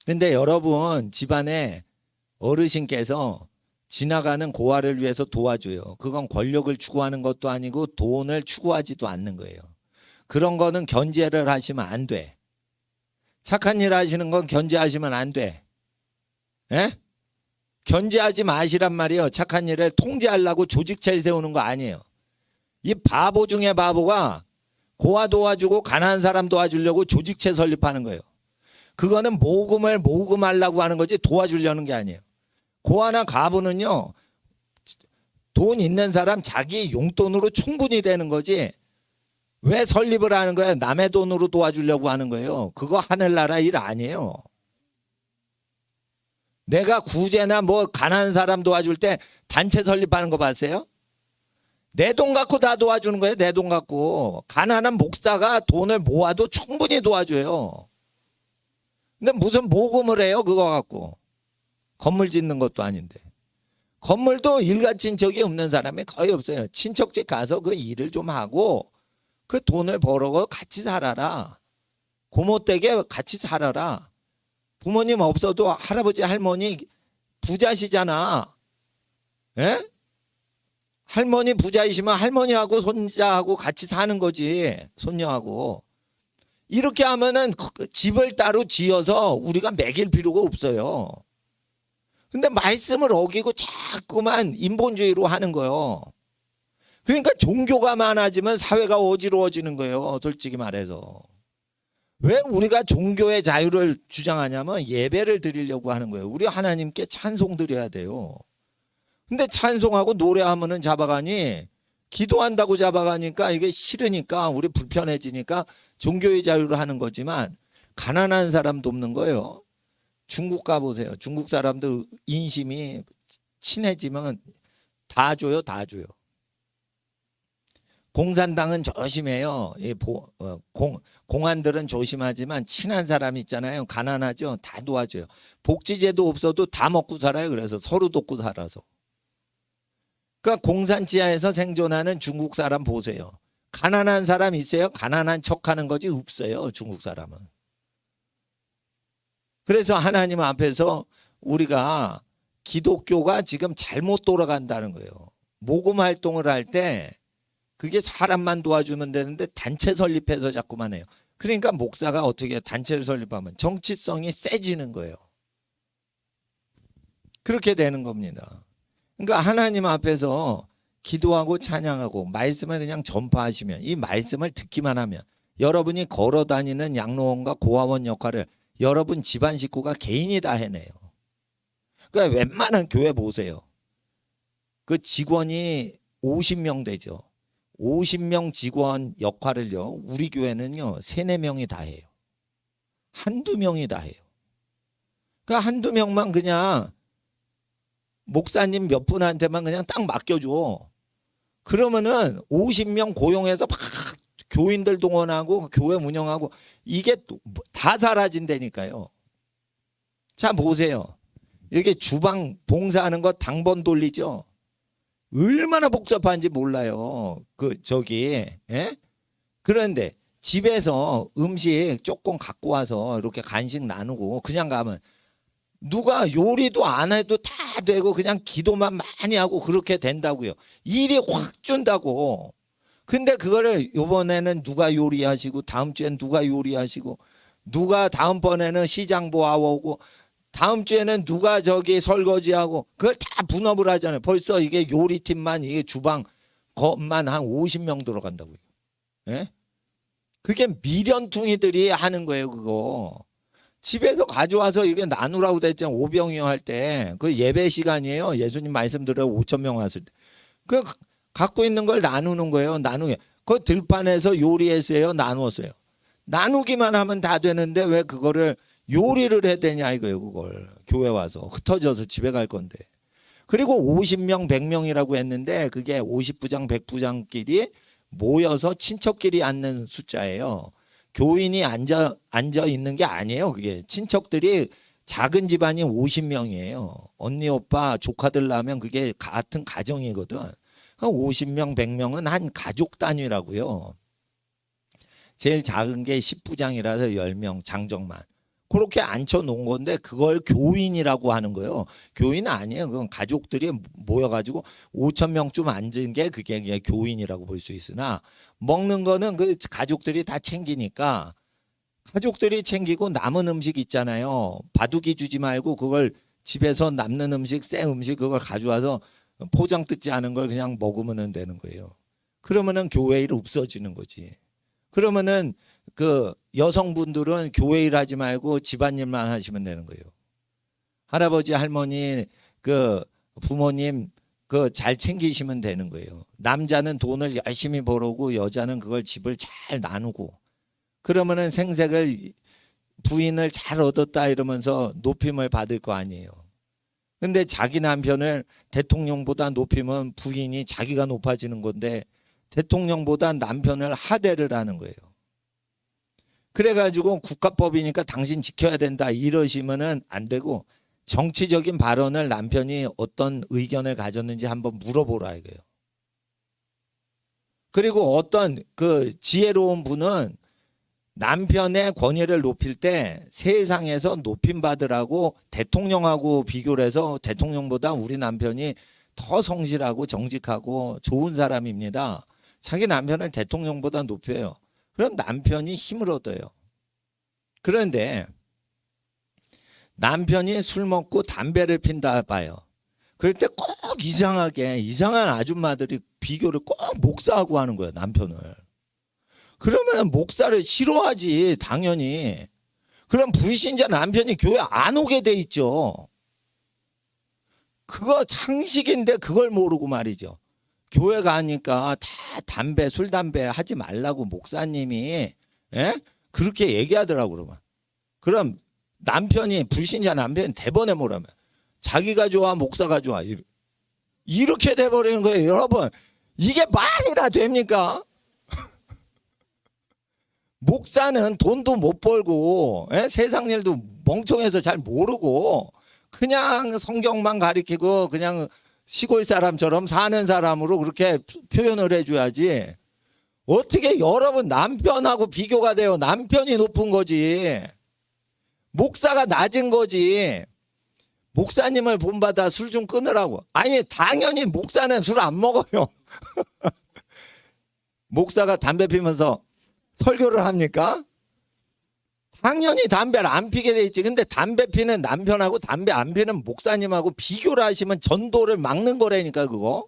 근데 여러분 집안에 어르신께서 지나가는 고아를 위해서 도와줘요. 그건 권력을 추구하는 것도 아니고 돈을 추구하지도 않는 거예요. 그런 거는 견제를 하시면 안 돼. 착한 일 하시는 건 견제하시면 안 돼. 예? 견제하지 마시란 말이에요. 착한 일을 통제하려고 조직체를 세우는 거 아니에요. 이 바보 중에 바보가 고아 도와주고 가난한 사람 도와주려고 조직체 설립하는 거예요. 그거는 모금을 모금하려고 하는 거지 도와주려는 게 아니에요. 고아나 가부는요. 돈 있는 사람 자기 용돈으로 충분히 되는 거지. 왜 설립을 하는 거예요? 남의 돈으로 도와주려고 하는 거예요. 그거 하늘나라 일 아니에요. 내가 구제나 뭐 가난한 사람 도와줄 때 단체 설립하는 거 봤어요? 내 돈 갖고 다 도와주는 거예요. 내 돈 갖고. 가난한 목사가 돈을 모아도 충분히 도와줘요. 근데 무슨 모금을 해요? 그거 갖고. 건물 짓는 것도 아닌데. 건물도 일가 친척이 없는 사람이 거의 없어요. 친척집 가서 그 일을 좀 하고 그 돈을 벌어서 같이 살아라. 고모댁에 같이 살아라. 부모님 없어도 할아버지 할머니 부자시잖아. 예? 할머니 부자이시면 할머니하고 손자하고 같이 사는 거지. 손녀하고. 이렇게 하면은 집을 따로 지어서 우리가 먹일 필요가 없어요. 근데 말씀을 어기고 자꾸만 인본주의로 하는 거예요. 그러니까 종교가 많아지면 사회가 어지러워지는 거예요. 솔직히 말해서. 왜 우리가 종교의 자유를 주장하냐면 예배를 드리려고 하는 거예요. 우리 하나님께 찬송 드려야 돼요. 근데 찬송하고 노래하면은 잡아가니 기도한다고 잡아가니까 이게 싫으니까 우리 불편해지니까 종교의 자유를 하는 거지만 가난한 사람도 없는 거예요. 중국 가보세요. 중국 사람들 인심이 친해지면 다 줘요. 다 줘요. 공산당은 조심해요. 공안들은 조심하지만 친한 사람 있잖아요. 가난하죠. 다 도와줘요. 복지제도 없어도 다 먹고 살아요. 그래서 서로 돕고 살아서. 그러니까 공산지하에서 생존하는 중국 사람 보세요. 가난한 사람 있어요? 가난한 척하는 거지 없어요. 중국 사람은. 그래서 하나님 앞에서 우리가 기독교가 지금 잘못 돌아간다는 거예요. 모금 활동을 할 때 그게 사람만 도와주면 되는데 단체 설립해서 자꾸만 해요. 그러니까 목사가 어떻게 단체를 설립하면 정치성이 세지는 거예요. 그렇게 되는 겁니다. 그러니까 하나님 앞에서 기도하고 찬양하고 말씀을 그냥 전파하시면, 이 말씀을 듣기만 하면 여러분이 걸어 다니는 양로원과 고아원 역할을 여러분 집안 식구가 개인이 다 해내요. 그러니까 웬만한 교회 보세요. 그 직원이 50명 되죠. 50명 직원 역할을요, 우리 교회는요 3, 4명이 다 해요. 한두 명이 다 해요. 그러니까 한두 명만 그냥 목사님 몇 분한테만 그냥 딱 맡겨줘. 그러면은 50명 고용해서 막 교인들 동원하고 교회 운영하고 이게 다 사라진다니까요. 자 보세요. 이게 주방 봉사하는 거 당번 돌리죠. 얼마나 복잡한지 몰라요. 예? 그런데 집에서 음식 조금 갖고 와서 이렇게 간식 나누고 그냥 가면 누가 요리도 안 해도 다 되고 그냥 기도만 많이 하고 그렇게 된다고요. 일이 확 준다고. 근데 그거를 요번에는 누가 요리하시고 다음 주엔 누가 요리하시고 누가 다음번에는 시장 보아오고 다음 주에는 누가 설거지하고 그걸 다 분업을 하잖아요. 벌써 이게 요리팀만 이게 주방 것만 한 50명 들어간다고요. 예? 그게 미련퉁이들이 하는 거예요, 그거. 집에서 가져와서 이게 나누라고 됐잖아요. 오병이어 할 때. 그 예배 시간이에요. 예수님 말씀 들어 5,000명 왔을 때. 그 갖고 있는 걸 나누는 거예요. 나누게. 그 들판에서 요리했어요. 나누었어요. 나누기만 하면 다 되는데 왜 그거를 요리를 해야 되냐 이거예요. 그걸 교회 와서 흩어져서 집에 갈 건데. 그리고 50명 100명이라고 했는데 그게 50부장 100부장끼리 모여서 친척끼리 앉는 숫자예요. 교인이 앉아 있는 게 아니에요. 그게 친척들이 작은 집안이 50명이에요. 언니 오빠 조카들 나면 그게 같은 가정이거든. 50명 100명은 한 가족 단위라고요. 제일 작은 게 10부장이라서 10명 장정만. 그렇게 앉혀놓은 건데 그걸 교인이라고 하는 거예요. 교인은 아니에요. 그건 가족들이 모여가지고 5,000명쯤 앉은 게 그게 교인이라고 볼 수 있으나 먹는 거는 그 가족들이 다 챙기니까 가족들이 챙기고 남은 음식 있잖아요. 바둑이 주지 말고 그걸 집에서 남는 음식, 새 음식 그걸 가져와서 포장 뜯지 않은 걸 그냥 먹으면 되는 거예요. 그러면은 교회 일 없어지는 거지. 그러면은 그 여성분들은 교회 일 하지 말고 집안일만 하시면 되는 거예요. 할아버지, 할머니, 그 부모님 그 잘 챙기시면 되는 거예요. 남자는 돈을 열심히 벌고 여자는 그걸 집을 잘 나누고 그러면은 생색을 부인을 잘 얻었다 이러면서 높임을 받을 거 아니에요. 근데 자기 남편을 대통령보다 높이면 부인이 자기가 높아지는 건데 대통령보다 남편을 하대를 하는 거예요. 그래가지고 국가법이니까 당신 지켜야 된다 이러시면은 안 되고 정치적인 발언을 남편이 어떤 의견을 가졌는지 한번 물어보라 이거예요. 그리고 어떤 그 지혜로운 분은 남편의 권위를 높일 때 세상에서 높임 받으라고 대통령하고 비교를 해서 대통령보다 우리 남편이 더 성실하고 정직하고 좋은 사람입니다. 자기 남편을 대통령보다 높여요. 그럼 남편이 힘을 얻어요. 그런데 남편이 술 먹고 담배를 핀다 봐요. 그럴 때 꼭 이상한 아줌마들이 비교를 꼭 목사하고 하는 거예요. 남편을. 그러면 목사를 싫어하지 당연히. 그럼 불신자 남편이 교회 안 오게 돼 있죠. 그거 상식인데 그걸 모르고 말이죠. 교회 가니까 다 술 담배 하지 말라고 목사님이 그렇게 얘기하더라고. 그러면 그럼 남편이 불신자 남편이 대번에 뭐라면 자기가 좋아 목사가 좋아 이렇게 돼버리는 거예요. 여러분 이게 말이나 됩니까? 목사는 돈도 못 벌고 세상 일도 멍청해서 잘 모르고 그냥 성경만 가리키고 그냥 시골 사람처럼 사는 사람으로 그렇게 표현을 해줘야지. 어떻게 여러분 남편하고 비교가 돼요? 남편이 높은 거지. 목사가 낮은 거지. 목사님을 본받아 술 좀 끊으라고. 아니 당연히 목사는 술 안 먹어요. 목사가 담배 피면서 설교를 합니까? 당연히 담배를 안 피게 돼 있지. 근데 담배 피는 남편하고 담배 안 피는 목사님하고 비교를 하시면 전도를 막는 거라니까 그거.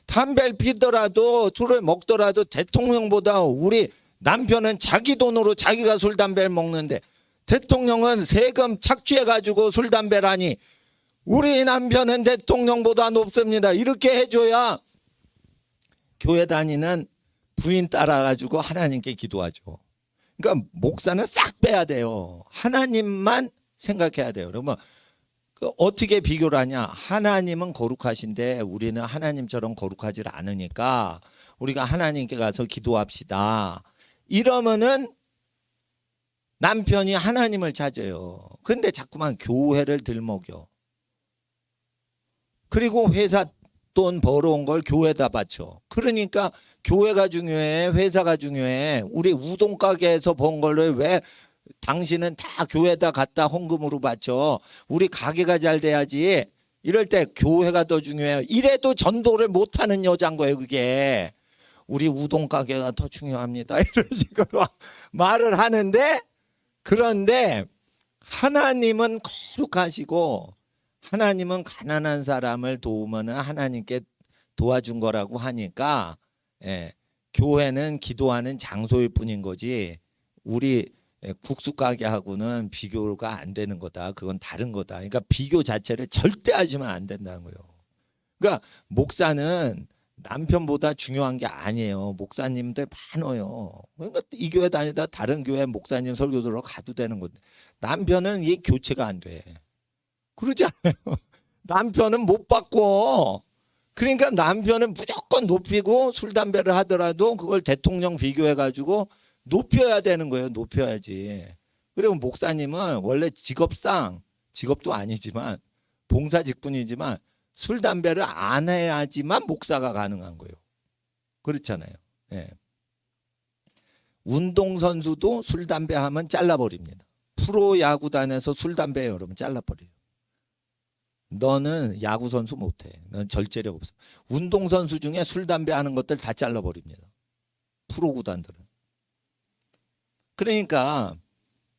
담배를 피더라도 술을 먹더라도 대통령보다 우리 남편은 자기 돈으로 자기가 술 담배를 먹는데 대통령은 세금 착취해가지고 술 담배를 하니 우리 남편은 대통령보다 높습니다. 이렇게 해줘야 교회 다니는 부인 따라가지고 하나님께 기도하죠. 그러니까 목사는 싹 빼야 돼요. 하나님만 생각해야 돼요. 그러면 어떻게 비교를 하냐? 하나님은 거룩하신데 우리는 하나님처럼 거룩하지 않으니까 우리가 하나님께 가서 기도합시다. 이러면은 남편이 하나님을 찾아요. 근데 자꾸만 교회를 들먹여. 그리고 회사 돈 벌어온 걸 교회에다 바쳐. 그러니까 교회가 중요해, 회사가 중요해. 우리 우동 가게에서 번 걸로 왜 당신은 다 교회에다 갖다 헌금으로 바쳐. 우리 가게가 잘 돼야지. 이럴 때 교회가 더 중요해요. 이래도 전도를 못하는 여자인 거예요, 그게. 우리 우동 가게가 더 중요합니다. 이런 식으로 말을 하는데, 그런데 하나님은 거룩하시고 하나님은 가난한 사람을 도우면 하나님께 도와준 거라고 하니까 교회는 기도하는 장소일 뿐인 거지 우리 국수 가게하고는 비교가 안 되는 거다. 그건 다른 거다. 그러니까 비교 자체를 절대 하시면 안 된다는 거예요. 그러니까 목사는 남편보다 중요한 게 아니에요. 목사님들 많아요. 그러니까 이 교회 다니다 다른 교회 목사님 설교 들어 가도 되는 건데 남편은 이게 교체가 안 돼. 그러지 않아요. 남편은 못 바꿔. 그러니까 남편은 무조건 높이고 술 담배를 하더라도 그걸 대통령 비교해가지고 높여야 되는 거예요. 높여야지. 그리고 목사님은 원래 직업상 직업도 아니지만 봉사 직분이지만 술 담배를 안 해야지만 목사가 가능한 거예요. 그렇잖아요. 예. 운동선수도 술 담배 하면 잘라버립니다. 프로야구단에서 술 담배 여러분 잘라버려요. 너는 야구선수 못해. 넌 절제력 없어. 운동선수 중에 술 담배 하는 것들 다 잘라버립니다. 프로구단들은. 그러니까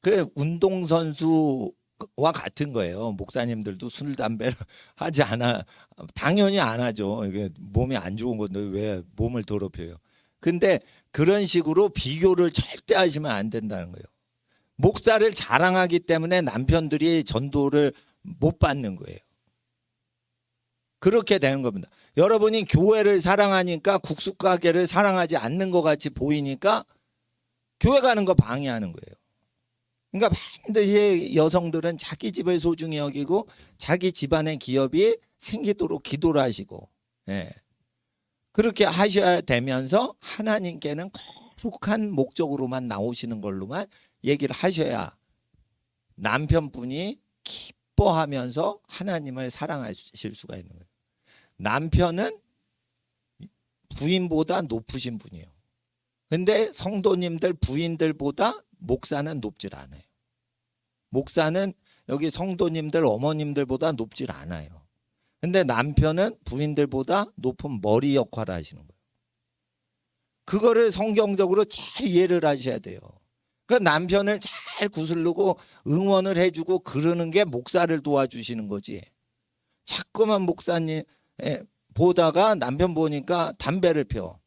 그 운동선수와 같은 거예요. 목사님들도 술 담배를 하지 않아. 당연히 안 하죠. 이게 몸이 안 좋은 건데 왜 몸을 더럽혀요. 근데 그런 식으로 비교를 절대 하시면 안 된다는 거예요. 목사를 자랑하기 때문에 남편들이 전도를 못 받는 거예요. 그렇게 되는 겁니다. 여러분이 교회를 사랑하니까 국수가게를 사랑하지 않는 것 같이 보이니까 교회 가는 거 방해하는 거예요. 그러니까 반드시 여성들은 자기 집을 소중히 여기고 자기 집안의 기업이 생기도록 기도를 하시고 그렇게 하셔야 되면서 하나님께는 거룩한 목적으로만 나오시는 걸로만 얘기를 하셔야 남편분이 기뻐하면서 하나님을 사랑하실 수가 있는 거예요. 남편은 부인보다 높으신 분이에요. 근데 성도님들 부인들보다 목사는 높질 않아요. 목사는 여기 성도님들 어머님들보다 높질 않아요. 근데 남편은 부인들보다 높은 머리 역할을 하시는 거예요. 그거를 성경적으로 잘 이해를 하셔야 돼요. 그 남편을 잘 구슬르고 응원을 해주고 그러는 게 목사를 도와주시는 거지. 자꾸만 목사님 보다가 남편 보니까 담배를 펴.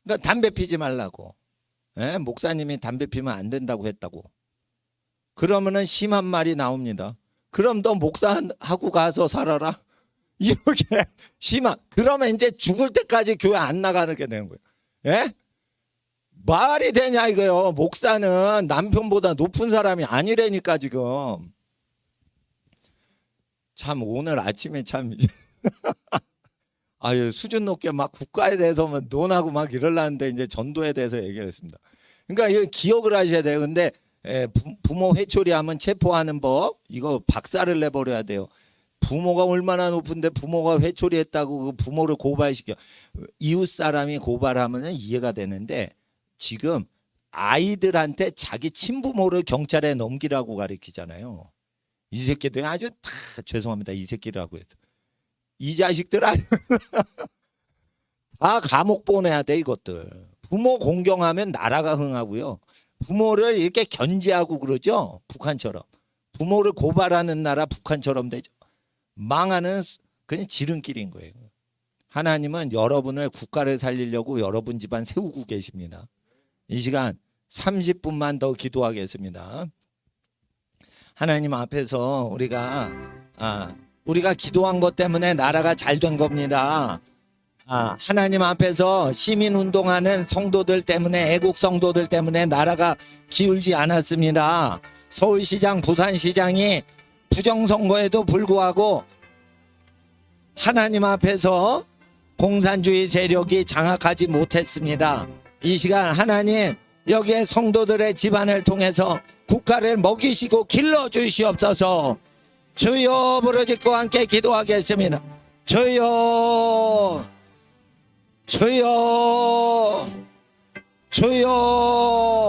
그러니까 담배 피지 말라고. 목사님이 담배 피면 안 된다고 했다고. 그러면은 심한 말이 나옵니다. 그럼 너 목사하고 가서 살아라. 이렇게 심한. 그러면 이제 죽을 때까지 교회 안 나가는 게 되는 거예요. 예? 말이 되냐 이거요. 목사는 남편보다 높은 사람이 아니라니까 지금. 참 오늘 아침에 참 아유 수준 높게 막 국가에 대해서 막 논하고 막 이러려는데 이제 전도에 대해서 얘기했습니다. 그러니까 이거 기억을 하셔야 돼요. 근데 부모 회초리하면 체포하는 법 이거 박살을 내버려야 돼요. 부모가 얼마나 높은데 부모가 회초리했다고 그 부모를 고발시켜 이웃 사람이 고발하면 이해가 되는데 지금 아이들한테 자기 친부모를 경찰에 넘기라고 가르치잖아요. 이 새끼들 아주 다 죄송합니다. 이 새끼라고 해서 이 자식들 아주 다 감옥 보내야 돼 이것들. 부모 공경하면 나라가 흥하고요. 부모를 이렇게 견제하고 그러죠. 북한처럼. 부모를 고발하는 나라 북한처럼 되죠. 망하는 그냥 지름길인 거예요. 하나님은 여러분을 국가를 살리려고 여러분 집안 세우고 계십니다. 이 시간 30분만 더 기도하겠습니다. 하나님 앞에서 우리가 기도한 것 때문에 나라가 잘 된 겁니다. 하나님 앞에서 시민운동하는 성도들 때문에 애국 성도들 때문에 나라가 기울지 않았습니다. 서울시장 부산시장이 부정선거에도 불구하고 하나님 앞에서 공산주의 세력이 장악하지 못했습니다. 이 시간 하나님 여기에 성도들의 집안을 통해서 국가를 먹이시고 길러주시옵소서. 주여 부르짖고 함께 기도하겠습니다. 주여 주여 주여